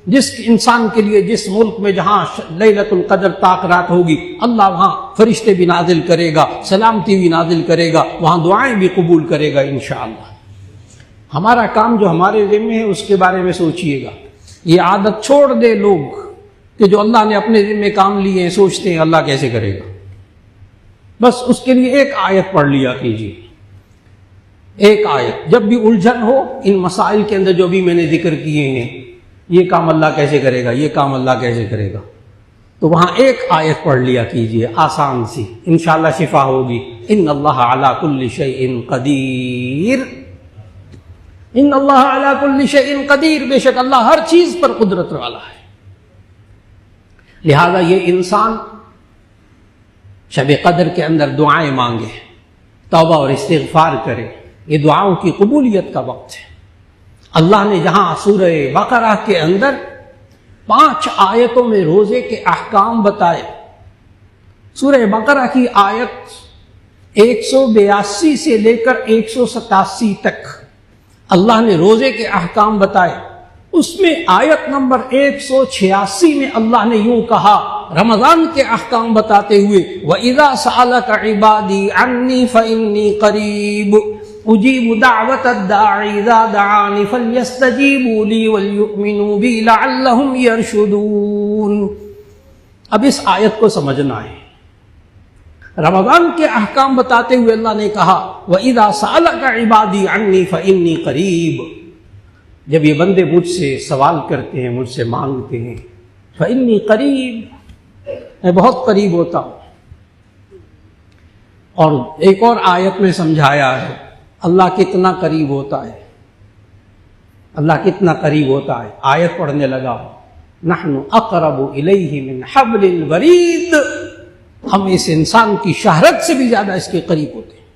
جس انسان کے لیے جس ملک میں جہاں لیلۃ القدر طاق رات ہوگی اللہ وہاں فرشتے بھی نازل کرے گا، سلامتی بھی نازل کرے گا، وہاں دعائیں بھی قبول کرے گا انشاءاللہ۔ ہمارا کام جو ہمارے ذمہ ہے اس کے بارے میں سوچئے گا۔ یہ عادت چھوڑ دے لوگ کہ جو اللہ نے اپنے ذمہ کام لیے ہیں سوچتے ہیں اللہ کیسے کرے گا۔ بس اس کے لیے ایک آیت پڑھ لیا کیجیے، ایک آیت۔ جب بھی الجھن ہو ان مسائل کے اندر جو بھی میں نے ذکر کیے ہیں، یہ کام اللہ کیسے کرے گا، یہ کام اللہ کیسے کرے گا، تو وہاں ایک آیت پڑھ لیا کیجیے آسان سی، انشاءاللہ شفا ہوگی۔ ان اللہ علی کل شیء قدیر، ان اللہ علی کل شیء قدیر، بے شک اللہ ہر چیز پر قدرت والا ہے۔ لہذا یہ انسان شب قدر کے اندر دعائیں مانگے، توبہ اور استغفار کرے، یہ دعاؤں کی قبولیت کا وقت ہے۔ اللہ نے جہاں سورہ بقرہ کے اندر 5 آیتوں میں روزے کے احکام بتائے، سورہ بقرہ کی آیت 182 سے لے کر 187 تک اللہ نے روزے کے احکام بتائے، اس میں آیت نمبر 186 میں اللہ نے یوں کہا رمضان کے احکام بتاتے ہوئے، وَإِذَا سَأَلَكَ عِبَادِي عَنِّي فَإِنِّي قَرِيبٌ أُجِيبُ دَعْوَةَ الدَّاعِ إِذَا دَعَانِ فَلْيَسْتَجِيبُوا لِي وَلْيُؤْمِنُوا بِي لَعَلَّهُمْ يَرْشُدُونَ۔ اب اس آیت کو سمجھنا ہے۔ رمضان کے احکام بتاتے ہوئے اللہ نے کہا وَإِذَا سَأَلَكَ عِبَادِي عَنِّي فَإِنِّي قَرِيبٌ، جب یہ بندے مجھ سے سوال کرتے ہیں، مجھ سے مانگتے ہیں، فَإِنِّي قَرِيبٌ، میں بہت قریب ہوتا ہوں۔ اور ایک اور آیت میں سمجھایا ہے اللہ کتنا قریب ہوتا ہے، اللہ کتنا قریب ہوتا ہے۔ آیت پڑھنے لگا نحن اقرب الیہ من حبل الورید، ہم اس انسان کی شہرت سے بھی زیادہ اس کے قریب ہوتے ہیں۔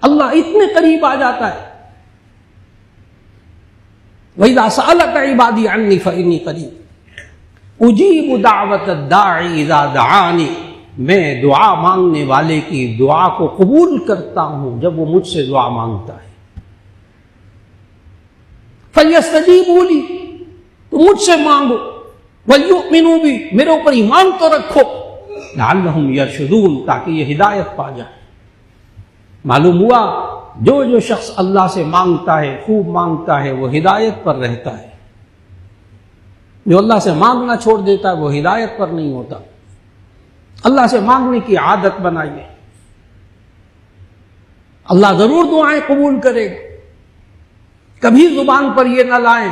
اللہ اتنے قریب آ جاتا ہے۔ وَإِذَا سَأَلَكَ عِبَادِي عَنِّي فَإِنِّي قَرِيبٌ أُجِيبُ دَعْوَةَ الدَّاعِ إِذَا دَعَانِ، میں دعا مانگنے والے کی دعا کو قبول کرتا ہوں جب وہ مجھ سے دعا مانگتا ہے۔ فَلْيَسْتَجِيبُوا لِي، تو مجھ سے مانگو، وَلْيُؤْمِنُوا بِي، میرے اوپر ایمان تو رکھو، لَعَلَّهُمْ يَرْشُدُونَ، تاکہ یہ ہدایت پا جائیں۔ معلوم ہوا جو شخص اللہ سے مانگتا ہے، خوب مانگتا ہے، وہ ہدایت پر رہتا ہے۔ جو اللہ سے مانگنا چھوڑ دیتا ہے وہ ہدایت پر نہیں ہوتا۔ اللہ سے مانگنے کی عادت بنائیے، اللہ ضرور دعائیں قبول کرے گا۔ کبھی زبان پر یہ نہ لائیں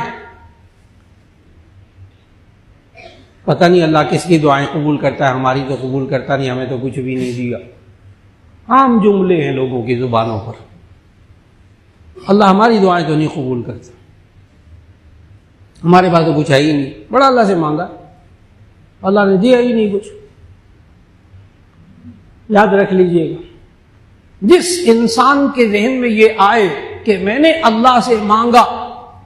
پتہ نہیں اللہ کس کی دعائیں قبول کرتا ہے، ہماری تو قبول کرتا نہیں، ہمیں تو کچھ بھی نہیں دیا۔ عام جملے ہیں لوگوں کی زبانوں پر، اللہ ہماری دعائیں تو نہیں قبول کرتا، ہمارے پاس تو کچھ ہے ہی نہیں، بڑا اللہ سے مانگا اللہ نے دیا ہی نہیں کچھ۔ یاد رکھ لیجئے گا، جس انسان کے ذہن میں یہ آئے کہ میں نے اللہ سے مانگا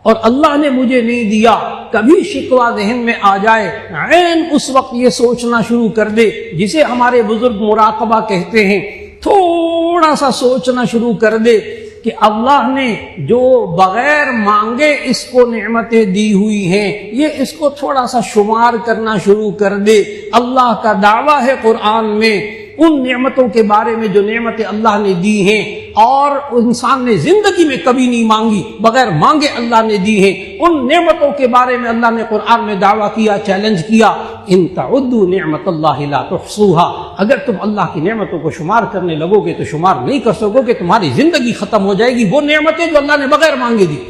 اور اللہ نے مجھے نہیں دیا، کبھی شکوہ ذہن میں آ جائے، عین اس وقت یہ سوچنا شروع کر دے، جسے ہمارے بزرگ مراقبہ کہتے ہیں، تھوڑا سا سوچنا شروع کر دے کہ اللہ نے جو بغیر مانگے اس کو نعمتیں دی ہوئی ہیں، یہ اس کو تھوڑا سا شمار کرنا شروع کر دے۔ اللہ کا دعویٰ ہے قرآن میں ان نعمتوں کے بارے میں جو نعمتیں اللہ نے دی ہیں، اور انسان نے زندگی میں کبھی نہیں مانگی، بغیر مانگے اللہ نے دی ہیں۔ ان نعمتوں کے بارے میں اللہ نے قرآن میں دعویٰ کیا، چیلنج کیا، ان تعدوا نعمت اللہ لا تحصوها، اگر تم اللہ کی نعمتوں کو شمار کرنے لگو گے تو شمار نہیں کر سکو گے، تمہاری زندگی ختم ہو جائے گی۔ وہ نعمتیں جو اللہ نے بغیر مانگے دی،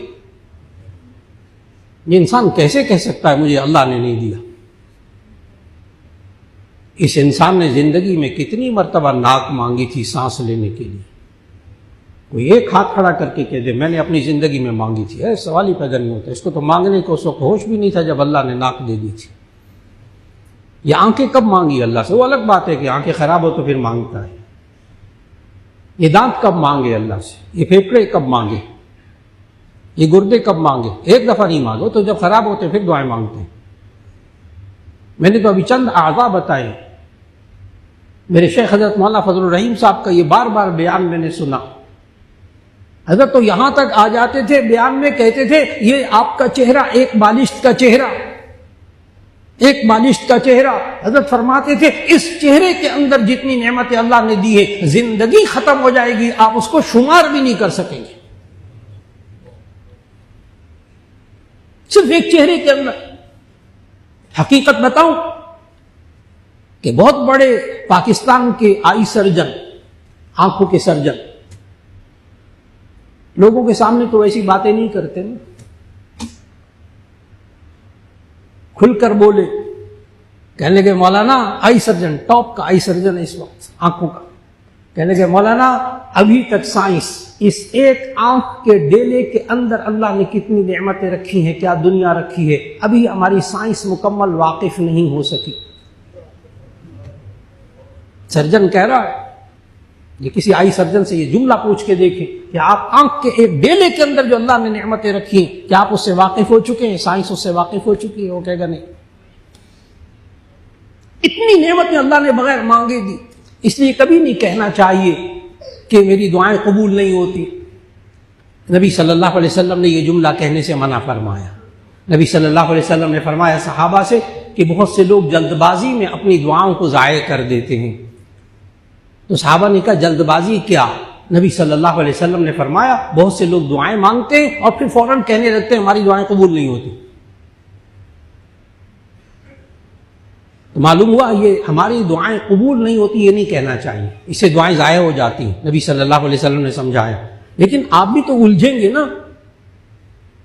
یہ انسان کیسے کہہ سکتا ہے مجھے اللہ نے نہیں دیا؟ اس انسان نے زندگی میں کتنی مرتبہ ناک مانگی تھی سانس لینے کے لیے، کوئی ایک ہاتھ کھڑا کر کے کہہ دے میں نے اپنی زندگی میں مانگی تھی، سوال ہی پیدا نہیں ہوتا۔ اس کو تو مانگنے کو اس وقت ہوش بھی نہیں تھا جب اللہ نے ناک دے دی تھی۔ یہ آنکھیں کب مانگی اللہ سے؟ وہ الگ بات ہے کہ آنکھیں خراب ہو تو پھر مانگتا ہے۔ یہ دانت کب مانگے اللہ سے؟ یہ پھیپھڑے کب مانگے؟ یہ گردے کب مانگے؟ ایک دفعہ نہیں مانگو تو جب خراب ہوتے پھر دعائیں مانگتے ہیں۔ میں نے تو ابھی چند اعضاء بتائے، میرے شیخ حضرت مولانا فضل الرحیم صاحب کا یہ بار بار بیان میں نے سنا، حضرت تو یہاں تک آ جاتے تھے بیان میں کہتے تھے یہ آپ کا چہرہ ایک بالشت کا چہرہ، ایک بالشت کا چہرہ۔ حضرت فرماتے تھے اس چہرے کے اندر جتنی نعمتیں اللہ نے دی ہے زندگی ختم ہو جائے گی، آپ اس کو شمار بھی نہیں کر سکیں گے، صرف ایک چہرے کے اندر۔ حقیقت بتاؤں کہ بہت بڑے پاکستان کے آئی سرجن، آنکھوں کے سرجن، لوگوں کے سامنے تو ایسی باتیں نہیں کرتے نا، کھل کر بولے کہنے لگے مولانا آئی سرجن، ٹاپ کا آئی سرجن ہے اس وقت آنکھوں کا، کہنے لگے مولانا ابھی تک سائنس اس ایک آنکھ کے ڈیلے کے اندر اللہ نے کتنی نعمتیں رکھی ہیں، کیا دنیا رکھی ہے، ابھی ہماری سائنس مکمل واقف نہیں ہو سکی۔ سرجن کہہ رہا ہے، یہ کسی آئی سرجن سے یہ جملہ پوچھ کے دیکھیں کہ آپ آنکھ کے ایک ڈیلے کے اندر جو اللہ نے نعمتیں رکھی ہیں کیا آپ اس سے واقف ہو چکے ہیں؟ سائنس اس سے واقف ہو چکی ہے؟ وہ کہے گا نہیں۔ اتنی نعمتیں اللہ نے بغیر مانگے دی، اس لیے کبھی نہیں کہنا چاہیے کہ میری دعائیں قبول نہیں ہوتی۔ نبی صلی اللہ علیہ وسلم نے یہ جملہ کہنے سے منع فرمایا۔ نبی صلی اللہ علیہ وسلم نے فرمایا صحابہ سے کہ بہت سے لوگ جلد بازی میں اپنی دعاؤں کو ضائع کر دیتے ہیں۔ تو صحابہ نے کہا جلد بازی کیا؟ نبی صلی اللہ علیہ وسلم نے فرمایا بہت سے لوگ دعائیں مانگتے ہیں اور پھر فوراً کہنے لگتے ہیں ہماری دعائیں قبول نہیں ہوتی۔ تو معلوم ہوا یہ ہماری دعائیں قبول نہیں ہوتی، یہ نہیں کہنا چاہیے، اس سے دعائیں ضائع ہو جاتی ہیں، نبی صلی اللہ علیہ وسلم نے سمجھایا۔ لیکن آپ بھی تو الجھیں گے نا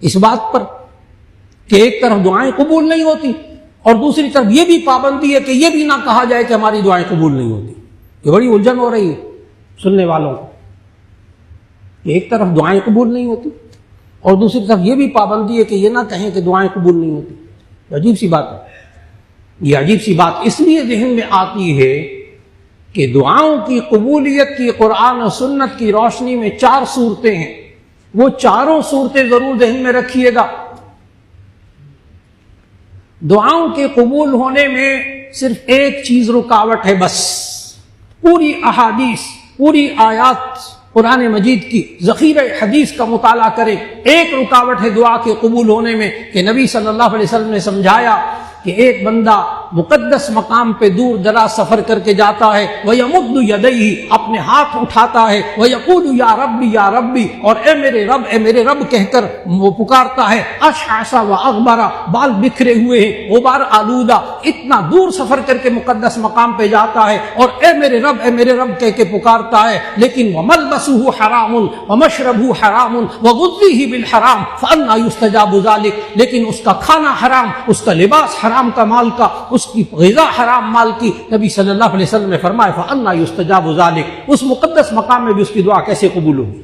اس بات پر کہ ایک طرف دعائیں قبول نہیں ہوتی اور دوسری طرف یہ بھی پابندی ہے کہ یہ بھی نہ کہا جائے کہ ہماری دعائیں قبول نہیں ہوتی۔ یہ بڑی الجھن ہو رہی ہے سننے والوں کو کہ ایک طرف دعائیں قبول نہیں ہوتی اور دوسری طرف یہ بھی پابندی ہے کہ یہ نہ کہیں کہ دعائیں قبول نہیں ہوتی۔ عجیب سی بات ہے۔ یہ عجیب سی بات اس لیے ذہن میں آتی ہے کہ دعاؤں کی قبولیت کی قرآن و سنت کی روشنی میں 4 صورتیں ہیں، وہ چاروں صورتیں ضرور ذہن میں رکھیے گا۔ دعاؤں کے قبول ہونے میں صرف ایک چیز رکاوٹ ہے بس، پوری احادیث پوری آیات قرآن مجید کی ذخیرہ حدیث کا مطالعہ کریں، ایک رکاوٹ ہے دعا کے قبول ہونے میں کہ نبی صلی اللہ علیہ وسلم نے سمجھایا کہ ایک بندہ مقدس مقام پہ دور دراز سفر کر کے جاتا ہے، وَيَمُدُّ يَدَيْهِ اپنے ہاتھ اٹھاتا ہے، وَيَقُولُ يَا رَبِّ يَا رَبِّ اور اے میرے رب کہہ کر وہ پکارتا ہے، أَشْعَثَ وَأَغْبَرَ بال بکھرے ہوئے ہیں، غبار آلودہ، اتنا دور سفر کر کے مقدس مقام پہ جاتا ہے اور اے میرے رب کہہ کے پکارتا ہے، لیکن وَمَلْبَسُهُ حَرَامٌ وَمَشْرَبُهُ حَرَامٌ وَغُذِّيهِ بِالْحَرَامِ فَأَنَّىٰ يُسْتَجَابُ ذَلِكَ لیکن اس کا کھانا حرام، اس کا لباس حرام کا مال کا، اس کی غذا حرام مال کی۔ نبی صلی اللہ علیہ وسلم نے فرمایا فَأَنَّىٰ يُسْتَجَابُ ذَلِكَ اس مقدس مقام میں بھی اس کی دعا کیسے قبول ہوگی؟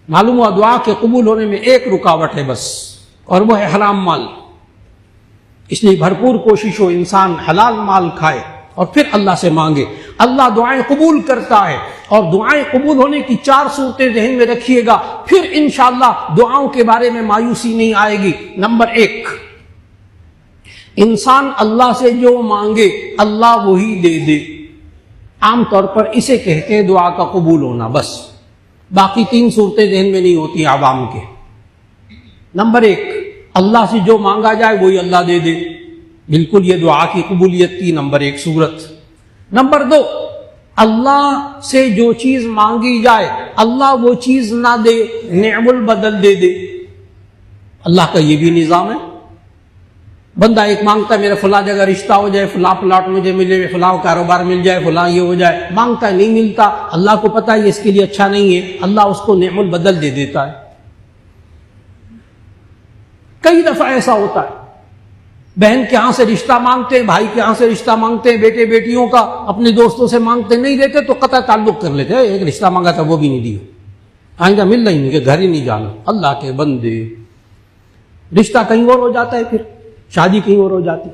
معلوم ہوا دعا کے قبول ہونے میں ایک رکاوٹ ہے بس، اور وہ ہے حرام مال۔ اس لیے بھرپور کوشش ہو انسان حلال مال کھائے اور پھر اللہ سے مانگے، اللہ دعائیں قبول کرتا ہے۔ اور دعائیں قبول ہونے کی 4 صورتیں ذہن میں رکھیے گا، پھر انشاءاللہ دعاؤں کے بارے میں مایوسی نہیں آئے گی۔ نمبر 1، انسان اللہ سے جو مانگے اللہ وہی دے دے، عام طور پر اسے کہتے ہیں دعا کا قبول ہونا، بس باقی 3 صورتیں ذہن میں نہیں ہوتی عوام کے۔ نمبر 1، اللہ سے جو مانگا جائے وہی اللہ دے دے، بالکل یہ دعا کی قبولیت کی نمبر 1 صورت۔ نمبر 2، اللہ سے جو چیز مانگی جائے اللہ وہ چیز نہ دے، نعم البدل دے دے۔ اللہ کا یہ بھی نظام ہے، بندہ ایک مانگتا ہے میرا فلاں جگہ رشتہ ہو جائے، فلاں پلاٹ مجھے ملے، فلاں کاروبار مل جائے، فلاں یہ ہو جائے، مانگتا ہے نہیں ملتا، اللہ کو پتہ ہے یہ اس کے لیے اچھا نہیں ہے، اللہ اس کو نعم البدل دے دیتا ہے۔ کئی دفعہ ایسا ہوتا ہے، بہن کے ہاں سے رشتہ مانگتے ہیں، بھائی کے ہاں سے رشتہ مانگتے ہیں، بیٹے بیٹیوں کا اپنے دوستوں سے مانگتے نہیں دیتے تو قطع تعلق کر لیتے ہیں، ایک رشتہ مانگا تھا وہ بھی نہیں دیا، آئندہ ملنا ہی نہیں کہ گھر ہی نہیں جانا۔ اللہ کے بندے، رشتہ کہیں اور ہو جاتا ہے، پھر شادی کہیں اور ہو جاتی،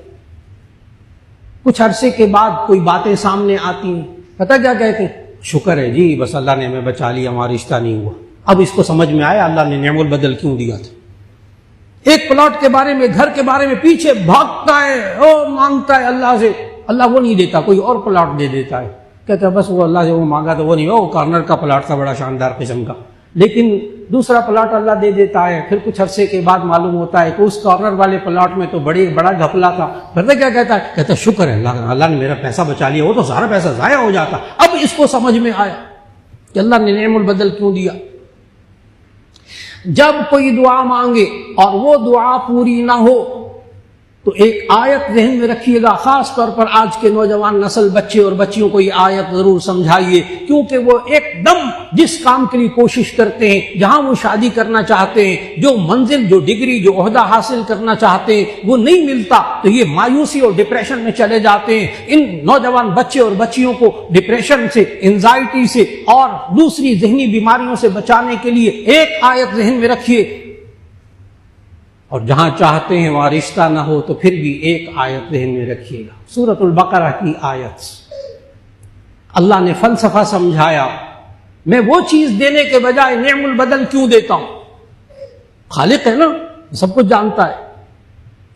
کچھ عرصے کے بعد کوئی باتیں سامنے آتی ہیں، پتہ کیا کہتے ہیں؟ شکر ہے جی بس اللہ نے ہمیں بچا لیا، ہمارا رشتہ نہیں ہوا۔ اب اس کو سمجھ میں آیا اللہ نے نعم البدل کیوں دیا تھا۔ ایک پلاٹ کے بارے میں، گھر کے بارے میں پیچھے بھاگتا ہے اور مانگتا ہے اللہ سے، اللہ وہ نہیں دیتا، کوئی اور پلاٹ دے دیتا ہے، کہتا ہے بس وہ اللہ سے وہ مانگا تو وہ نہیں، وہ کارنر کا پلاٹ تھا بڑا شاندار قسم کا، لیکن دوسرا پلاٹ اللہ دے دیتا ہے۔ پھر کچھ عرصے کے بعد معلوم ہوتا ہے کہ اس کارنر والے پلاٹ میں تو بڑا گھپلا تھا۔ پتہ کیا کہتا ہے؟ کہتا ہے شکر ہے اللہ نے میرا پیسہ بچا لیا، وہ تو سارا پیسہ ضائع ہو جاتا۔ اب اس کو سمجھ میں آیا کہ اللہ نے نعم البدل کیوں دیا۔ جب کوئی دعا مانگے اور وہ دعا پوری نہ ہو تو ایک آیت ذہن میں رکھیے گا، خاص طور پر آج کے نوجوان نسل، بچے اور بچیوں کو یہ آیت ضرور سمجھائیے، کیونکہ وہ ایک دم جس کام کے لیے کوشش کرتے ہیں، جہاں وہ شادی کرنا چاہتے ہیں، جو منزل، جو ڈگری، جو عہدہ حاصل کرنا چاہتے ہیں وہ نہیں ملتا تو یہ مایوسی اور ڈپریشن میں چلے جاتے ہیں۔ ان نوجوان بچے اور بچیوں کو ڈپریشن سے، انزائٹی سے اور دوسری ذہنی بیماریوں سے بچانے کے لیے ایک آیت ذہن میں رکھیے، اور جہاں چاہتے ہیں وہاں رشتہ نہ ہو تو پھر بھی ایک آیت ذہن میں رکھیے گا، سورۃ البقرہ کی آیت۔ اللہ نے فلسفہ سمجھایا، میں وہ چیز دینے کے بجائے نعم البدل کیوں دیتا ہوں؟ خالق ہے نا، سب کچھ جانتا ہے۔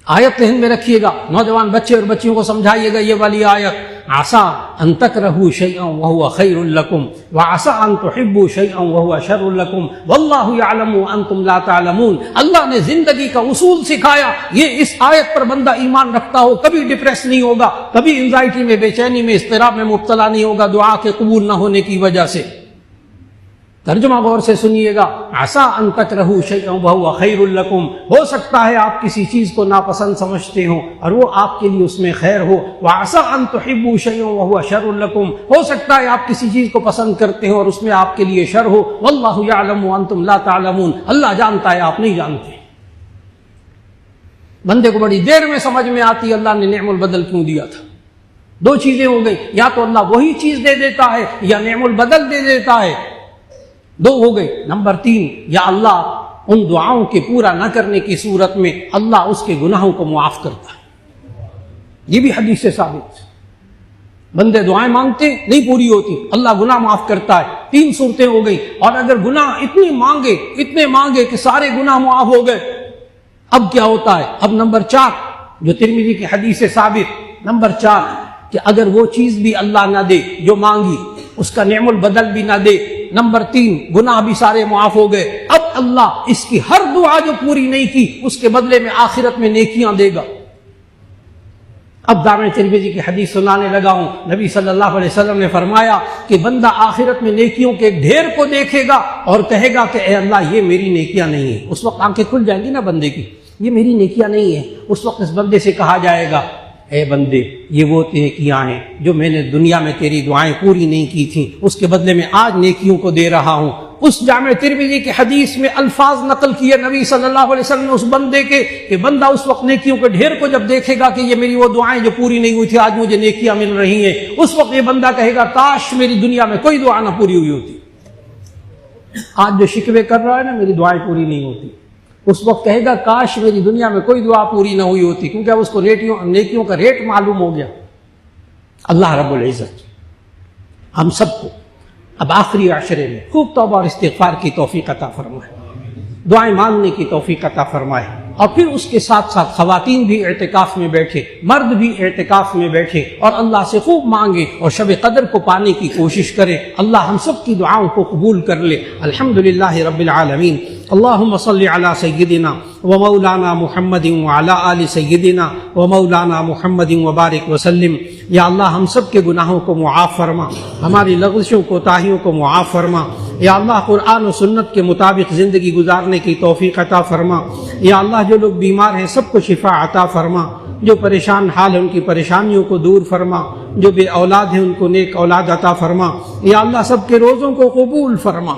آیت ذہن میں رکھیے گا، نوجوان بچے اور بچیوں کو سمجھائیے گا یہ والی آیت، عسیٰ ان تکرہوا شیئا وہو خیر لکم وعسیٰ ان تحبوا شیئا وہو شر لکم واللہ یعلم وانتم لا تعلمون۔ اللہ نے زندگی کا اصول سکھایا، یہ اس آیت پر بندہ ایمان رکھتا ہو کبھی ڈپریس نہیں ہوگا، کبھی انزائٹی میں، بے چینی میں، اضطراب میں مبتلا نہیں ہوگا دعا کے قبول نہ ہونے کی وجہ سے۔ ترجمہ غور سے سنیے گا، عسیٰ ان تکرہوا شیئا وہو خیر لکم، ہو سکتا ہے آپ کسی چیز کو ناپسند سمجھتے ہو اور وہ آپ کے لیے اس میں خیر ہو، وعسیٰ ان تحبوا شیئا وہو شر لکم، ہو سکتا ہے آپ کسی چیز کو پسند کرتے ہو اور اس میں آپ کے لیے شر ہو، واللہ یعلم وانتم لا تعلمون، اللہ جانتا ہے آپ نہیں جانتے۔ بندے کو بڑی دیر میں سمجھ میں آتی ہے اللہ نے نعم البدل کیوں دیا تھا۔ دو چیزیں ہو گئی، یا تو اللہ وہی چیز دے دیتا ہے یا نعم البدل دے دیتا ہے، دو ہو گئی۔ نمبر 3، یا اللہ ان دعاؤں کے پورا نہ کرنے کی صورت میں اللہ اس کے گناہوں کو معاف کرتا ہے، یہ بھی حدیث سے ثابت۔ بندے دعائیں مانگتے نہیں پوری ہوتی، اللہ گناہ معاف کرتا ہے۔ 3 صورتیں ہو گئی، اور اگر گناہ اتنے مانگے کہ سارے گناہ معاف ہو گئے، اب کیا ہوتا ہے؟ اب نمبر 4 جو ترمذی کی حدیث سے ثابت، نمبر 4 کہ اگر وہ چیز بھی اللہ نہ دے جو مانگی، اس کا نعم البدل بھی نہ دے، نمبر 3 گناہ بھی سارے معاف ہو گئے، اب اللہ اس کی ہر دعا جو پوری نہیں کی اس کے بدلے میں آخرت میں نیکیاں دے گا۔ اب جامع ترمذی کی حدیث سنانے لگا ہوں، نبی صلی اللہ علیہ وسلم نے فرمایا کہ بندہ آخرت میں نیکیوں کے ایک ڈھیر کو دیکھے گا اور کہے گا کہ اے اللہ یہ میری نیکیاں نہیں ہیں۔ اس وقت آنکھیں کھل جائیں گی نا بندے کی، یہ میری نیکیاں نہیں ہیں۔ اس وقت اس بندے سے کہا جائے گا اے بندے یہ وہ نیکیاں ہیں جو میں نے دنیا میں تیری دعائیں پوری نہیں کی تھیں، اس کے بدلے میں آج نیکیوں کو دے رہا ہوں۔ اس جامع ترمذی کی حدیث میں الفاظ نقل کیے نبی صلی اللہ علیہ وسلم نے اس بندے کے کہ بندہ اس وقت نیکیوں کے ڈھیر کو جب دیکھے گا کہ یہ میری وہ دعائیں جو پوری نہیں ہوئی تھی آج مجھے نیکیاں مل رہی ہیں، اس وقت یہ بندہ کہے گا کاش میری دنیا میں کوئی دعا نہ پوری ہوئی ہوتی۔ آج جو شکوے کر رہا ہے نا میری دعائیں پوری نہیں ہوتی، اس وقت کہے گا کاش میری دنیا میں کوئی دعا پوری نہ ہوئی ہوتی، کیونکہ اب اس کو نیکیوں کا ریٹ معلوم ہو گیا۔ اللہ رب العزت ہم سب کو اب آخری عشرے میں خوب توبہ اور استغفار کی توفیق عطا فرمائے، دعائیں مانگنے کی توفیق عطا فرمائے، اور پھر اس کے ساتھ ساتھ خواتین بھی اعتکاف میں بیٹھے، مرد بھی اعتکاف میں بیٹھے اور اللہ سے خوب مانگے اور شب قدر کو پانے کی کوشش کریں۔ اللہ ہم سب کی دعاؤں کو قبول کر لے۔ الحمدللہ رب العالمین، اللہم صلی علی سیدنا و مولانا محمد وعلی آل سیدنا و مولانا محمد وبارک وسلم۔ یا اللہ ہم سب کے گناہوں کو معاف فرما، ہماری لغزشوں کوتاہیوں کو معاف فرما۔ یا اللہ قرآن و سنت کے مطابق زندگی گزارنے کی توفیق عطا فرما۔ یا اللہ جو لوگ بیمار ہیں سب کو شفا عطا فرما، جو پریشان حال ہیں ان کی پریشانیوں کو دور فرما، جو بے اولاد ہیں ان کو نیک اولاد عطا فرما۔ یا اللہ سب کے روزوں کو قبول فرما،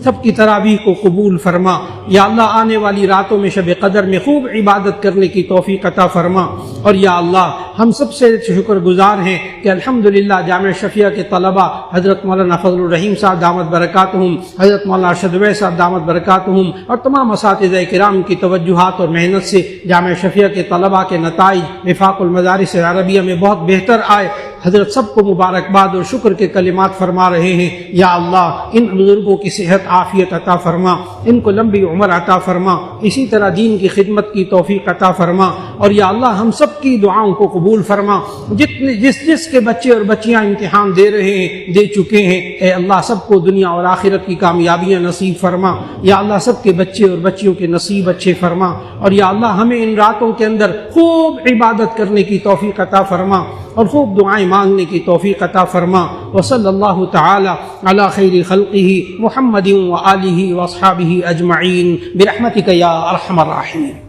سب کی تراویح کو قبول فرما۔ یا اللہ آنے والی راتوں میں شب قدر میں خوب عبادت کرنے کی توفیق عطا فرما۔ اور یا اللہ ہم سب سے شکر گزار ہیں کہ الحمدللہ جامعہ شفیہ کے طلباء حضرت مولانا فضل الرحیم صاحب دامت برکاتہم، حضرت مولانا ارشد اویس صاحب دامت برکاتہم اور تمام اساتذہ کرام کی توجہات اور محنت سے جامعہ شفیہ کے طلباء کے نتائج وفاق المدارس العربیہ میں بہت بہتر آئے۔ حضرت سب کو مبارکباد اور شکر کے کلمات فرما رہے ہیں۔ یا اللہ ان بزرگوں کی صحت عافیت عطا فرما، ان کو لمبی عمر عطا فرما، اسی طرح دین کی خدمت کی توفیق عطا فرما۔ اور یا اللہ ہم سب کی دعاؤں کو قبول فرما، جس کے بچے اور بچیاں امتحان دے رہے ہیں، دے چکے ہیں، اے اللہ سب کو دنیا اور آخرت کی کامیابیاں نصیب فرما۔ یا اللہ سب کے بچے اور بچیوں کے نصیب اچھے فرما۔ اور یا اللہ ہمیں ان راتوں کے اندر خوب عبادت کرنے کی توفیق عطا فرما اور خوب دعائیں مانگنے کی توفیق عطا فرما۔ وصلی اللہ تعالی علی خیر خلقہ محمد وآلہ واصحابہ اجمعین برحمتک یا ارحم الراحمین۔